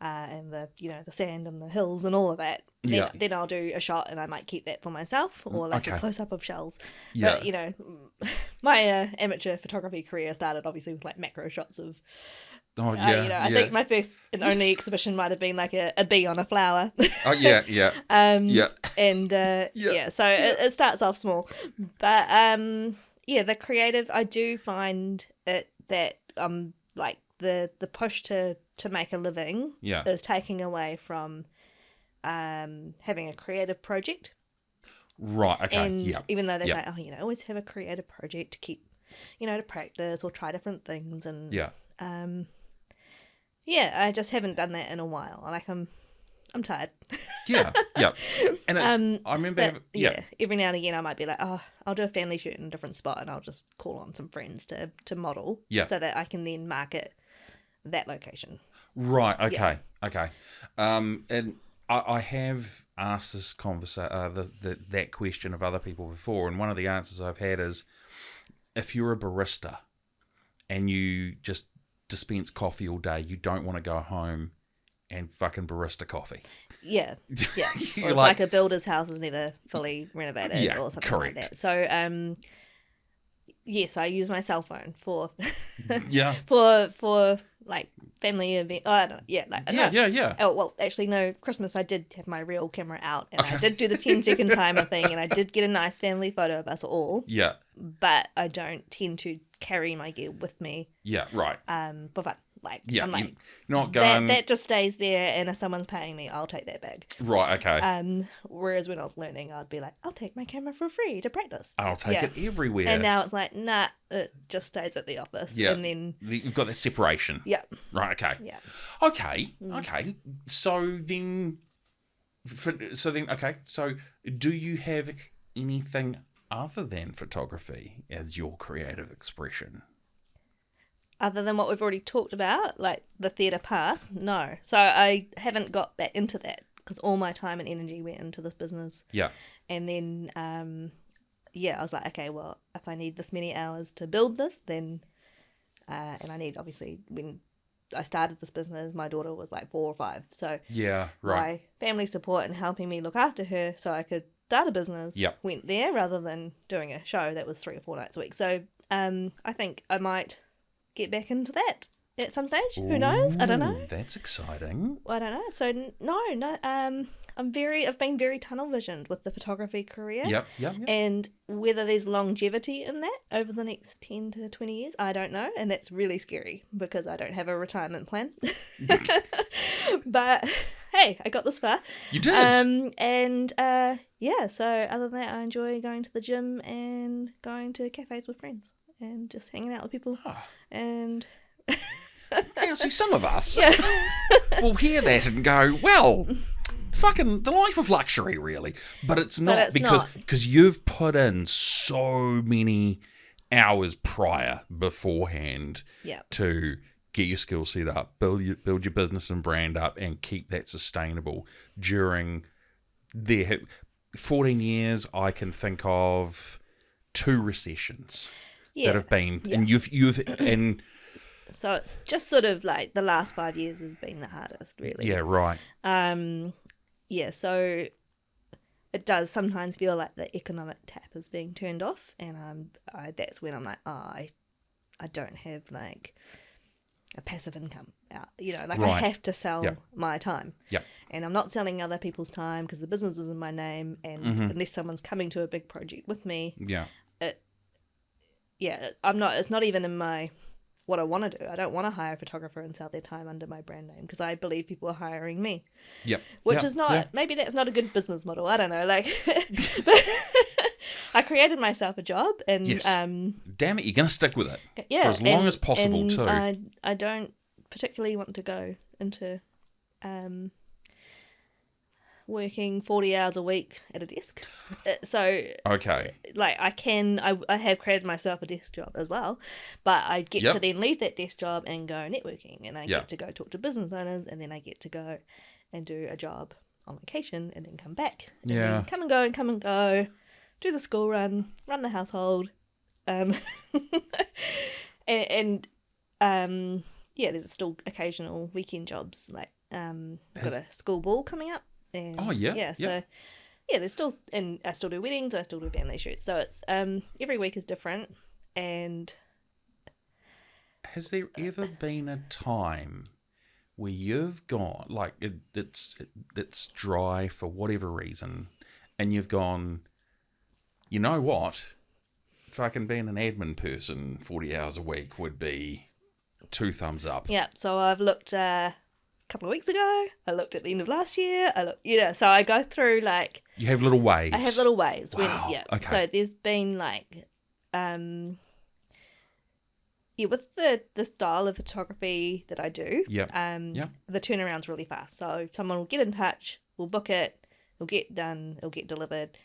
and the sand and the hills and all of that, then I'll do a shot and I might keep that for myself, or like a close up of shells. Yeah. But my amateur photography career started obviously with like macro shots of. Oh yeah. I think my first and only exhibition might have been like a bee on a flower. Oh yeah, yeah. And so it starts off small, but the creative, I do find it that like the push to make a living is taking away from having a creative project. Right, okay. And even though they say, always have a creative project to keep, to practice or try different things. And I just haven't done that in a while. Like I'm tired. Yeah. And it's, I remember every now and again I might be like, oh, I'll do a family shoot in a different spot and I'll just call on some friends to model so that I can then market that location. Right, okay. And I have asked this that question of other people before, and one of the answers I've had is, if you're a barista and you just dispense coffee all day, you don't want to go home and fucking barista coffee. Yeah. Or it's like a builder's house is never fully renovated or something like that. So, yes, I use my cell phone for for like family event. Oh, I don't know. Oh, well, actually, no. Christmas, I did have my real camera out, and I did do the 10-second timer thing, and I did get a nice family photo of us all. Yeah. But I don't tend to carry my gear with me. Yeah. Right. For fun. Like, yeah, I'm like, not going. That just stays there, and if someone's paying me, I'll take that bag. Right. Okay. Whereas when I was learning, I'd be like, I'll take my camera for free to practice. I'll take it everywhere. And now it's like, nah, it just stays at the office. Yeah. And then you've got that separation. Yeah. Right. Okay. Yeah. Okay. Okay. So then, So do you have anything other than photography as your creative expression? Other than what we've already talked about, like the theatre pass, no. So I haven't got back into that because all my time and energy went into this business. Yeah. And then, I was like, okay, well, if I need this many hours to build this, then, and I need, obviously, when I started this business, my daughter was like 4 or 5. So my family support and helping me look after her so I could start a business went there rather than doing a show that was 3 or 4 nights a week. So I think I might get back into that at some stage. Who knows? I don't know. That's exciting. I don't know. So no. I've been very tunnel visioned with the photography career. Yep. And whether there's longevity in that over the next 10 to 20 years, I don't know. And that's really scary because I don't have a retirement plan. But hey, I got this far. You did. So other than that, I enjoy going to the gym and going to cafes with friends and just hanging out with people. And see, some of us will hear that and go, well, fucking the life of luxury, really. But it's not, because you've put in so many hours beforehand to get your skill set up, build your business and brand up, and keep that sustainable during their 14 years. I can think of 2 recessions that have been, and and so it's just sort of like the last 5 years has been the hardest, really. Yeah, right. So it does sometimes feel like the economic tap is being turned off, and that's when I'm like, I don't have like a passive income out, I have to sell my time. Yeah. And I'm not selling other people's time because the business is in my name, and unless someone's coming to a big project with me, I'm not. It's not even in my what I want to do. I don't want to hire a photographer and sell their time under my brand name because I believe people are hiring me. Yep. Which is not, maybe that's not a good business model. I don't know. Like, but I created myself a job and... Yes. Damn it, you're going to stick with it. Yeah. For as long as possible, and too. I don't particularly want to go into working 40 hours a week at a desk. So, okay. Like, I have created myself a desk job as well, but I get to then leave that desk job and go networking, and I get to go talk to business owners, and then I get to go and do a job on vacation and then come back. And then come and go, do the school run the household. There's still occasional weekend jobs, like I've got a school ball coming up. And there's still, and I still do weddings, I still do family shoots, so it's every week is different. And has there ever been a time where you've got like it's dry for whatever reason, and you've gone, you know what, fucking being an admin person 40 hours a week would be 2 thumbs up? Yeah, so I've looked couple of weeks ago, I looked at the end of last year, so I go through like... You have little waves. I have little waves. Wow. Okay. So there's been like, with the style of photography that I do, the turnaround's really fast. So someone will get in touch, we'll book it, it'll get done, it'll get delivered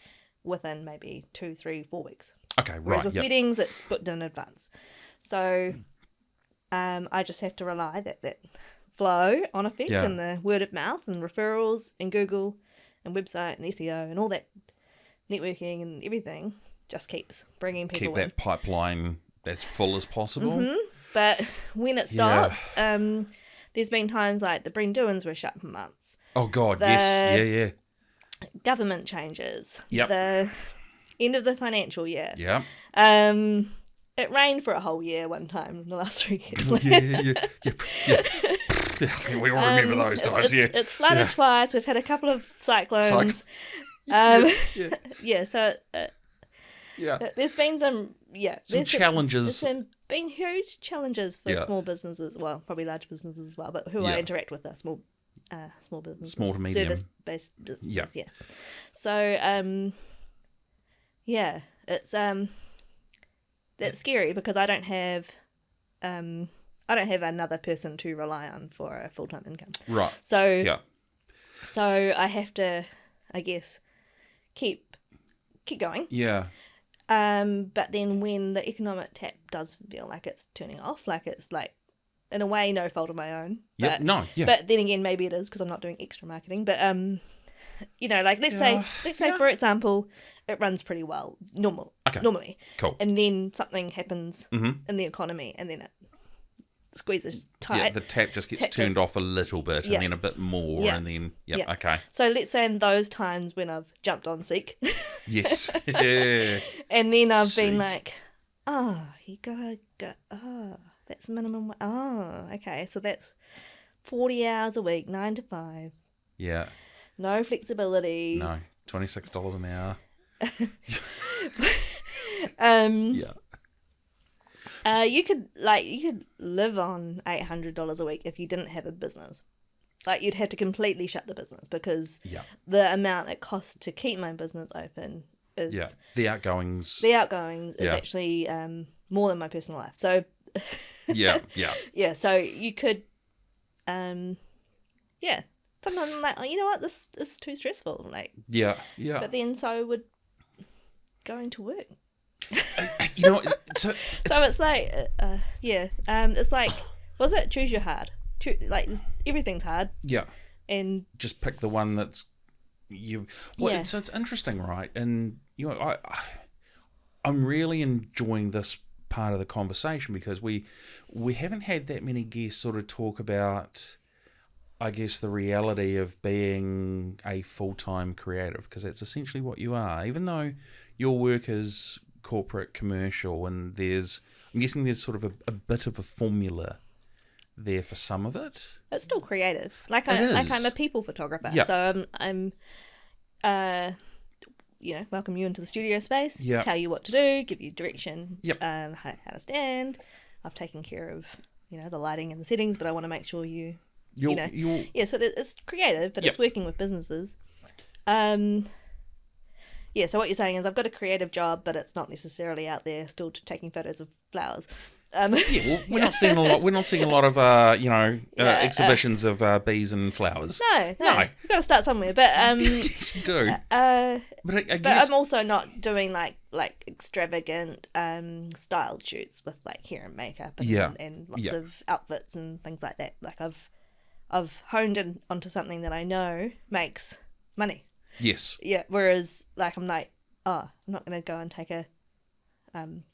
within maybe 2, 3, 4 weeks. Okay, Whereas right. with weddings, it's booked in advance. So I just have to rely that flow on effect and the word of mouth and referrals and Google and website and SEO and all that networking and everything just keeps bringing people in. Keep that pipeline as full as possible. Mm-hmm. But when it stops, there's been times like the Brindewans were shut for months. Oh God, yes, Government changes. Yep. The end of the financial year. Yeah. It rained for a whole year one time in the last 3 years. Yeah, we all remember those times. It's flooded twice. We've had a couple of cyclones. There's been some challenges. There's been huge challenges for small businesses. Well, probably large businesses as well, but who I interact with are small businesses, small to medium, service-based businesses. Yeah. So it's that's scary because I don't have another person to rely on for a full-time income. Right. So I have to, I guess, keep going. Yeah. But then when the economic tap does feel like it's turning off, like it's like, in a way, no fault of my own. Yep. But then again, maybe it is because I'm not doing extra marketing. But like let's say for example, it runs pretty well normally. Cool. And then something happens in the economy, and then it squeezes tight. Yeah, the tap just gets turned off a little bit, and then a bit more, and then okay. So let's say in those times when I've jumped on Seek. Yes. Yeah. And then I've been like, you gotta go. That's minimum. Okay. So that's 40 hours a week, 9 to 5. Yeah. No flexibility. No, $26 an hour. You could live on $800 a week if you didn't have a business. Like you'd have to completely shut the business because the amount it costs to keep my business open is the outgoings. is actually more than my personal life. So so you could sometimes I'm like, you know what, this is too stressful. Like But then so would going to work. So it's like it's like, was it choose your hard? Like everything's hard. Yeah. And just pick the one that's you. Well, so it's interesting, right? And I'm really enjoying this part of the conversation because we haven't had that many guests sort of talk about, I guess, the reality of being a full-time creative, because that's essentially what you are. Even though your work is corporate, commercial, and I'm guessing there's sort of a bit of a formula there for some of it. It's still creative. I'm a people photographer. Yeah. So I'm welcome you into the studio space, tell you what to do, give you direction, how to stand. I've taken care of, the lighting and the settings, but I want to make sure so it's creative, but it's working with businesses. So what you're saying is I've got a creative job, but it's not necessarily out there still taking photos of flowers. We're not seeing a lot. We're not seeing a lot of exhibitions of bees and flowers. No. You've got to start somewhere. But you do. But I'm also not doing like extravagant styled shoots with like hair and makeup and lots of outfits and things like that. Like I've honed in onto something that I know makes money. Yes. Yeah. Whereas like I'm like, I'm not going to go and take a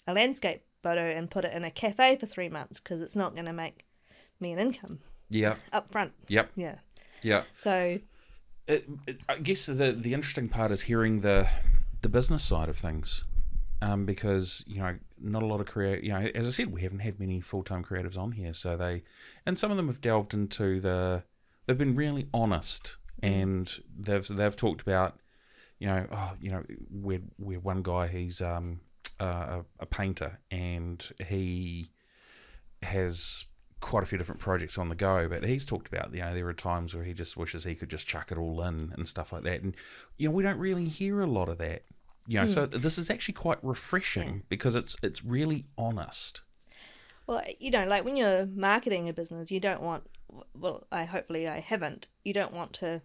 landscape photo and put it in a cafe for 3 months because it's not going to make me an income. Yeah. Up front. Yep. Yeah. Yeah. So, I guess the interesting part is hearing the business side of things, because not a lot of as I said, we haven't had many full-time creatives on here, so some of them have delved into they've been really honest. And they've talked about, we're one guy, he's a painter, and he has quite a few different projects on the go, but he's talked about, there are times where he just wishes he could just chuck it all in and stuff like that. And, we don't really hear a lot of that, so this is actually quite refreshing because it's really honest. Well, like when you're marketing a business, you don't want, hopefully I haven't, you don't want to,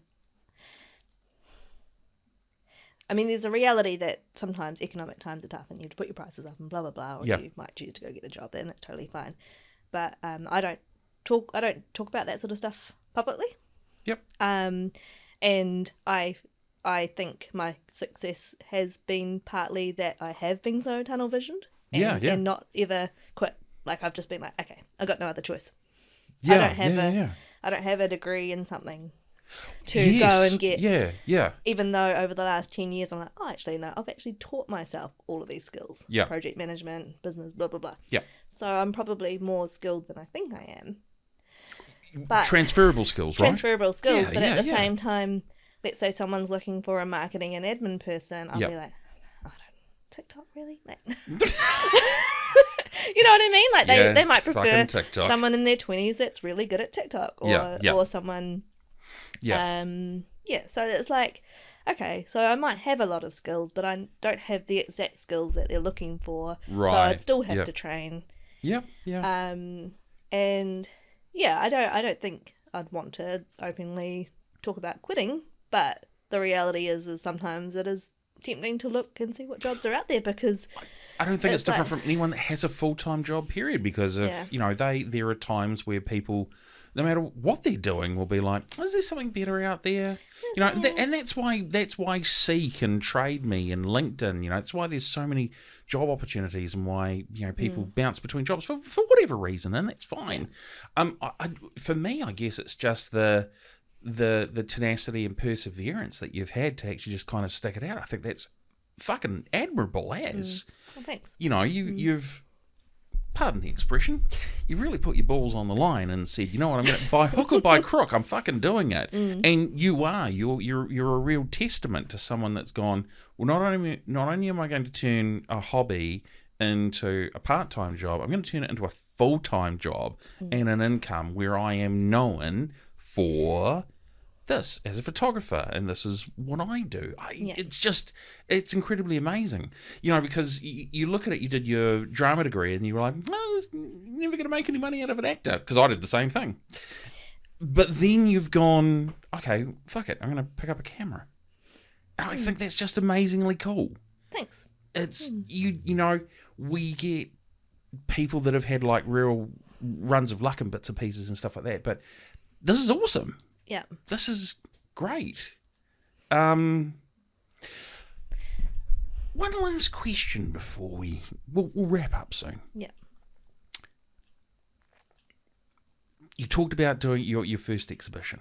there's a reality that sometimes economic times are tough and you have to put your prices up and blah, blah, blah, or you might choose to go get a job there, and that's totally fine. But I don't talk about that sort of stuff publicly. Yep. And I think my success has been partly that I have been so tunnel visioned and not ever quit. Like I've just been like, okay, I got no other choice. Yeah, I don't have a degree in something to go and get. Yeah. Even though over the last 10 years, I'm like, actually, no, I've actually taught myself all of these skills. Yeah. Project management, business, blah, blah, blah. Yeah. So I'm probably more skilled than I think I am. But transferable skills, right? Transferable skills, but at the same time, let's say someone's looking for a marketing and admin person, I'll be like, TikTok, really? You know what I mean? Like they might prefer someone in their 20s that's really good at TikTok, or someone. Yeah. So it's like, okay, so I might have a lot of skills, but I don't have the exact skills that they're looking for. Right. So I'd still have to train. Yeah. And I don't think I'd want to openly talk about quitting, but the reality is sometimes it is tempting to look and see what jobs are out there, because I don't think it's different from anyone that has a full-time job, period, because if there are times where people, no matter what they're doing, will be like, is there something better out there? And that's why Seek and Trade Me and LinkedIn, that's why there's so many job opportunities, and why people bounce between jobs for whatever reason, and that's fine. For me, I guess it's just the tenacity and perseverance that you've had to actually just kind of stick it out. I think that's fucking admirable as. Well, thanks. You've, pardon the expression, you've really put your balls on the line and said, you know what, I'm going to, by hook or by crook, I'm fucking doing it. And you're a real testament to someone that's gone, well, not only am I going to turn a hobby into a part-time job, I'm going to turn it into a full-time job and an income where I am known for this as a photographer, and this is what I do. It's incredibly amazing, because you look at it, you did your drama degree and you were like, no, you're never going to make any money out of an actor, because I did the same thing. But then you've gone, okay, fuck it, I'm going to pick up a camera. And I think that's just amazingly cool. Thanks. It's, we get people that have had like real runs of luck and bits and pieces and stuff like that, but this is awesome. Yeah. This is great. One last question before we'll wrap up soon. Yeah. You talked about doing your first exhibition.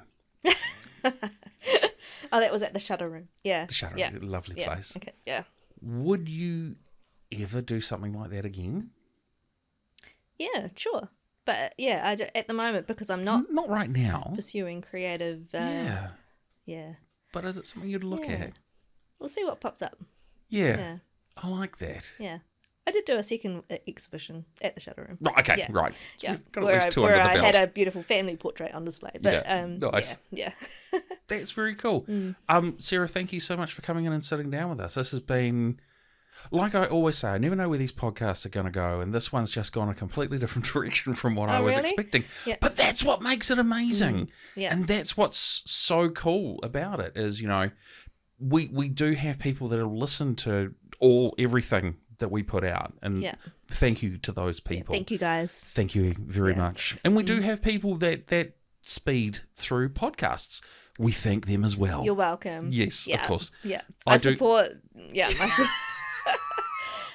Oh, that was at the Shutter Room. Yeah. The Shutter Room, lovely place. Okay. Yeah. Would you ever do something like that again? Yeah, sure. But at the moment, because I'm not right now pursuing creative. Yeah. But is it something you'd look at? We'll see what pops up. Yeah. I like that. Yeah. I did do a second exhibition at the Shadow Room. Right, okay, Yeah. right. So Yeah, you've got at least two under where the I belt. had a beautiful family portrait on display. But Nice. yeah. That's very cool. Sarah, thank you so much for coming in and sitting down with us. This has been, like I always say, I never know where these podcasts are going to go, and this one's just gone a completely different direction from what I was really? expecting. Yeah. But that's what makes it amazing. Yeah. And that's what's so cool about it is, we do have people that will listen to everything that we put out, and thank you to those people. Thank you, guys. Thank you very much. And we do have people that speed through podcasts. We thank them as well. You're welcome. Yes, of course. Yeah, I support. Yeah,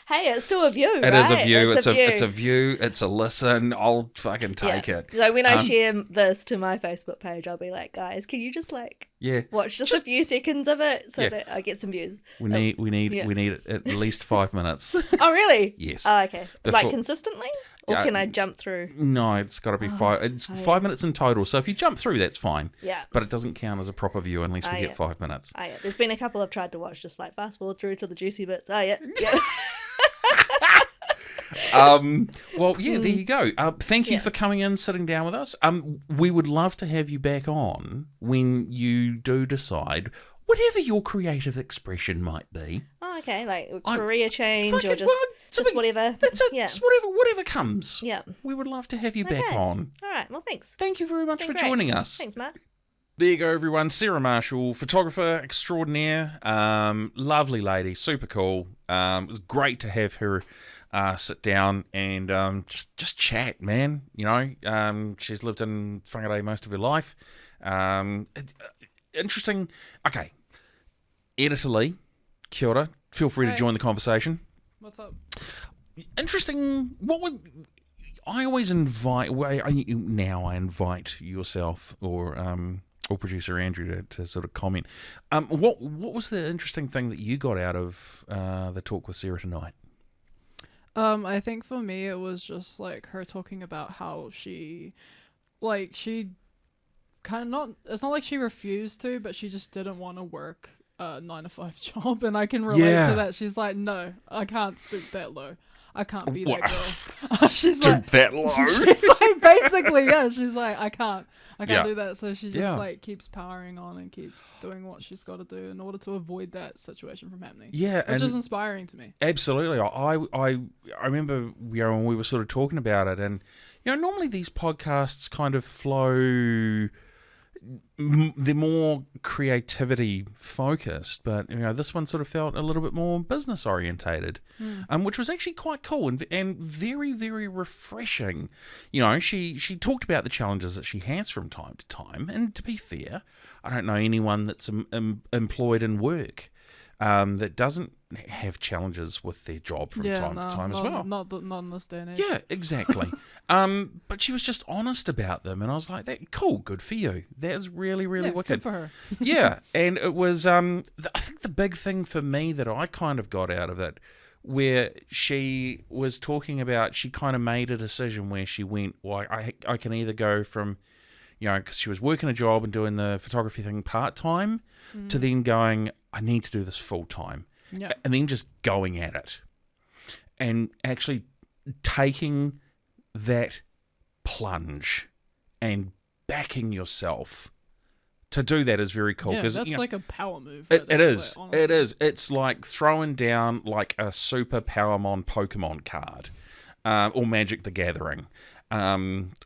hey, it's still a view. It is a view. It's a view. It's a listen. I'll fucking take it. So when I share this to my Facebook page, I'll be like, guys, can you just watch just a few seconds of it so that I get some views? We need at least 5 minutes. Oh, really? Yes. Oh, okay. Like consistently? Or can I jump through? No, it's got to be 5. It's 5 minutes in total. So if you jump through, that's fine. Yeah. But it doesn't count as a proper view unless we get 5 minutes. Oh, yeah. There's been a couple I've tried to watch, just like fast forward through to the juicy bits. Oh, yeah. Yeah. Well, yeah, there you go. Thank you for coming in, sitting down with us. We would love to have you back on when you do decide whatever your creative expression might be. Oh, okay, like career change or just whatever. Just whatever comes. Yeah. We would love to have you back on. All right, well, thanks. Thank you very much for joining us. Thanks, Matt. There you go, everyone. Sarah Marshall, photographer extraordinaire. Lovely lady, super cool. It was great to have her sit down and just chat, man. She's lived in Whangarei most of her life. Interesting. Okay. Editor Lee, kia ora. Feel free to join the conversation. What's up? Interesting. I always invite... Now I invite yourself or producer Andrew to sort of comment. What was the interesting thing that you got out of the talk with Sarah tonight? I think for me it was just like her talking about how she kind of not, it's not like she refused to, but she just didn't want to work a 9-to-5 job, and I can relate to that. She's like, no, I can't stoop that low. I can't be that girl. Stoop that low? She's like, basically, yeah. She's like, I can't do that. So she just like keeps powering on and keeps doing what she's got to do in order to avoid that situation from happening. Yeah, which is inspiring to me. Absolutely. I remember when we were sort of talking about it, and normally these podcasts kind of flow. They're more creativity focused, but this one sort of felt a little bit more business orientated, which was actually quite cool and very, very refreshing. She talked about the challenges that she has from time to time, and to be fair, I don't know anyone that's employed in work that doesn't have challenges with their job from time to time as well. Not in this day and age. Yeah, exactly. But she was just honest about them, and I was like, "That cool, good for you. That's really, really wicked." Good for her. Yeah, and it was. I think the big thing for me that I kind of got out of it, where she was talking about, she kind of made a decision where she went, "Well, I can either go from." Because she was working a job and doing the photography thing part-time, to then going, I need to do this full-time. Yep. And then just going at it. And actually taking that plunge and backing yourself to do that is very cool. Yeah, that's like a power move. It is. It is. It's like throwing down like a Super Powermon Pokemon card. Or Magic the Gathering.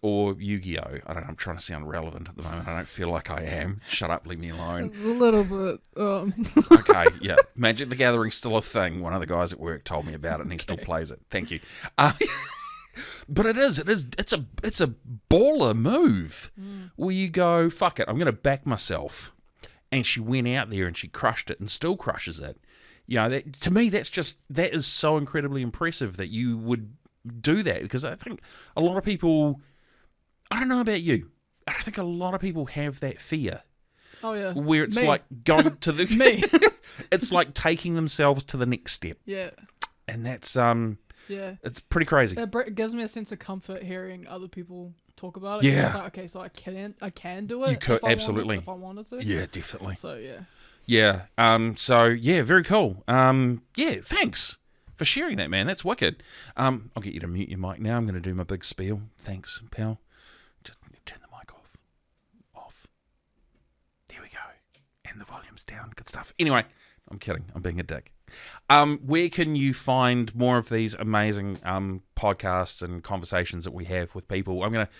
Or Yu-Gi-Oh! I don't know, I'm trying to sound relevant at the moment. I don't feel like I am. Shut up, leave me alone. It's a little bit. Okay, yeah. Magic the Gathering's still a thing. One of the guys at work told me about it, and he still plays it. Thank you. But it's a baller move where you go, fuck it, I'm going to back myself. And she went out there and she crushed it and still crushes it. To me, that is so incredibly impressive that you would do that, because I think a lot of people, I don't know about you, I think a lot of people have that fear. Oh yeah. Where it's like going to the me. It's like taking themselves to the next step. Yeah. And that's it's pretty crazy. It gives me a sense of comfort hearing other people talk about it. Yeah. It's like, okay, so I can do it. You could absolutely if I wanted to. Yeah, definitely. So yeah. Yeah. So yeah, very cool. Yeah, thanks. for sharing that, man. That's wicked. I'll get you to mute your mic now. I'm going to do my big spiel. Thanks, pal. Just turn the mic off. Off. There we go. And the volume's down. Good stuff. Anyway, I'm kidding. I'm being a dick. Where can you find more of these amazing podcasts and conversations that we have with people? I'm going to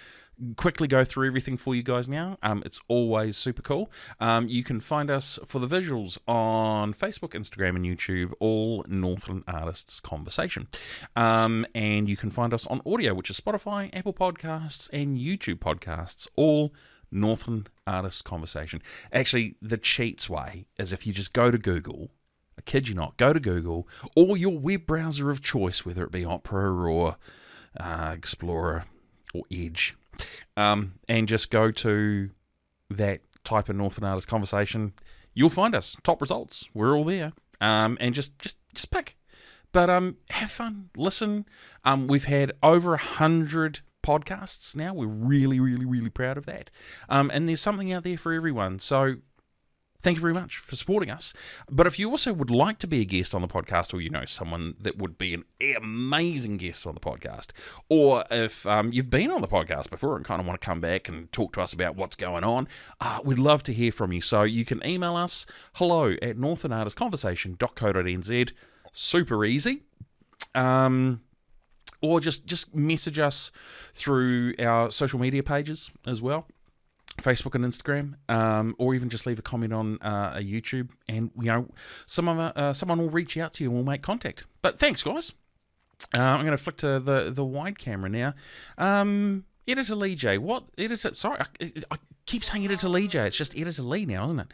quickly go through everything for you guys now. It's always super cool. You can find us for the visuals on Facebook, Instagram, and YouTube, all Northland Artists Conversation. And you can find us on audio, which is Spotify, Apple Podcasts, and YouTube Podcasts, all Northland Artists Conversation. Actually, the cheats way is if you just go to Google, I kid you not, go to Google or your web browser of choice, whether it be Opera or Explorer or Edge, and just go to that type of Northern Artist Conversation. You'll find us. Top results. We're all there. And just pick. But have fun. Listen. We've had over 100 podcasts now. We're really, really, really proud of that. And there's something out there for everyone. So thank you very much for supporting us. But if you also would like to be a guest on the podcast, or you know someone that would be an amazing guest on the podcast, or if you've been on the podcast before and kind of want to come back and talk to us about what's going on, we'd love to hear from you. So you can email us hello@northernartistconversation.co.nz. Super easy. Or just message us through our social media pages as well. Facebook and Instagram, or even just leave a comment on a YouTube, and someone will reach out to you and we'll make contact. But thanks, guys. I'm going to flick to the wide camera now. Editor Lee J, what editor? Sorry, I keep saying Editor Lee J. It's just Editor Lee now, isn't it?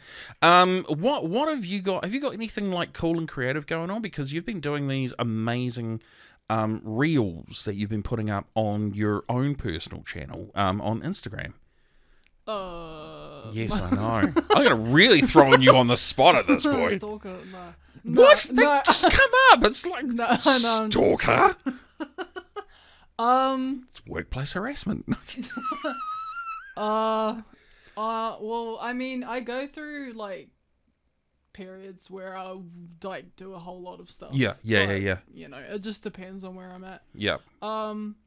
What have you got? Have you got anything like cool and creative going on? Because you've been doing these amazing reels that you've been putting up on your own personal channel on Instagram. Yes, I know. I'm gonna really throwing you on the spot at this point. Stalker, no. What? No. They just come up. It's like stalker. It's workplace harassment. Well, I mean, I go through like periods where I like do a whole lot of stuff. Yeah. You know, it just depends on where I'm at. Yeah.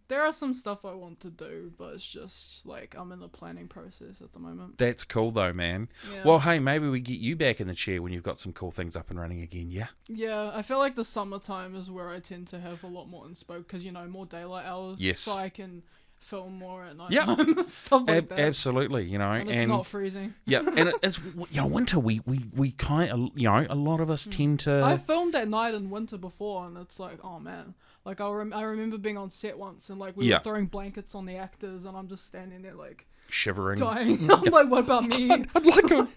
There are some stuff I want to do, but it's just like I'm in the planning process at the moment. That's cool though, man. Yeah. Well, hey, maybe we get you back in the chair when you've got some cool things up and running again. Yeah. Yeah, I feel like the summertime is where I tend to have a lot more inspo because more daylight hours. Yes. So I can film more at night. Yeah. Stuff like that. Absolutely. And it's not freezing. Yeah, and it's winter. We kind of a lot of us tend to. I filmed at night in winter before, and it's like, oh man. Like I remember being on set once, and like we were throwing blankets on the actors, and I'm just standing there like shivering, dying. I'm like, what about me? I'd like a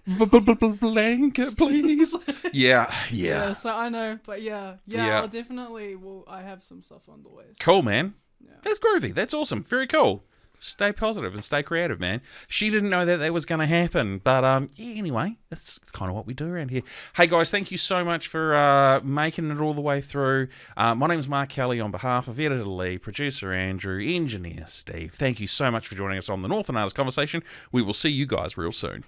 blanket, please. Yeah. So I know, but yeah. I'll definitely I have some stuff on the way. Cool, man. Yeah. That's groovy. That's awesome. Very cool. Stay positive and stay creative, man. She didn't know that was going to happen, but anyway, that's kind of what we do around here. Hey guys, thank you so much for making it all the way through. My name's Mark Kelly on behalf of Editor Lee, producer Andrew, engineer Steve. Thank you so much for joining us on the Northern Artist Conversation. We will see you guys real soon.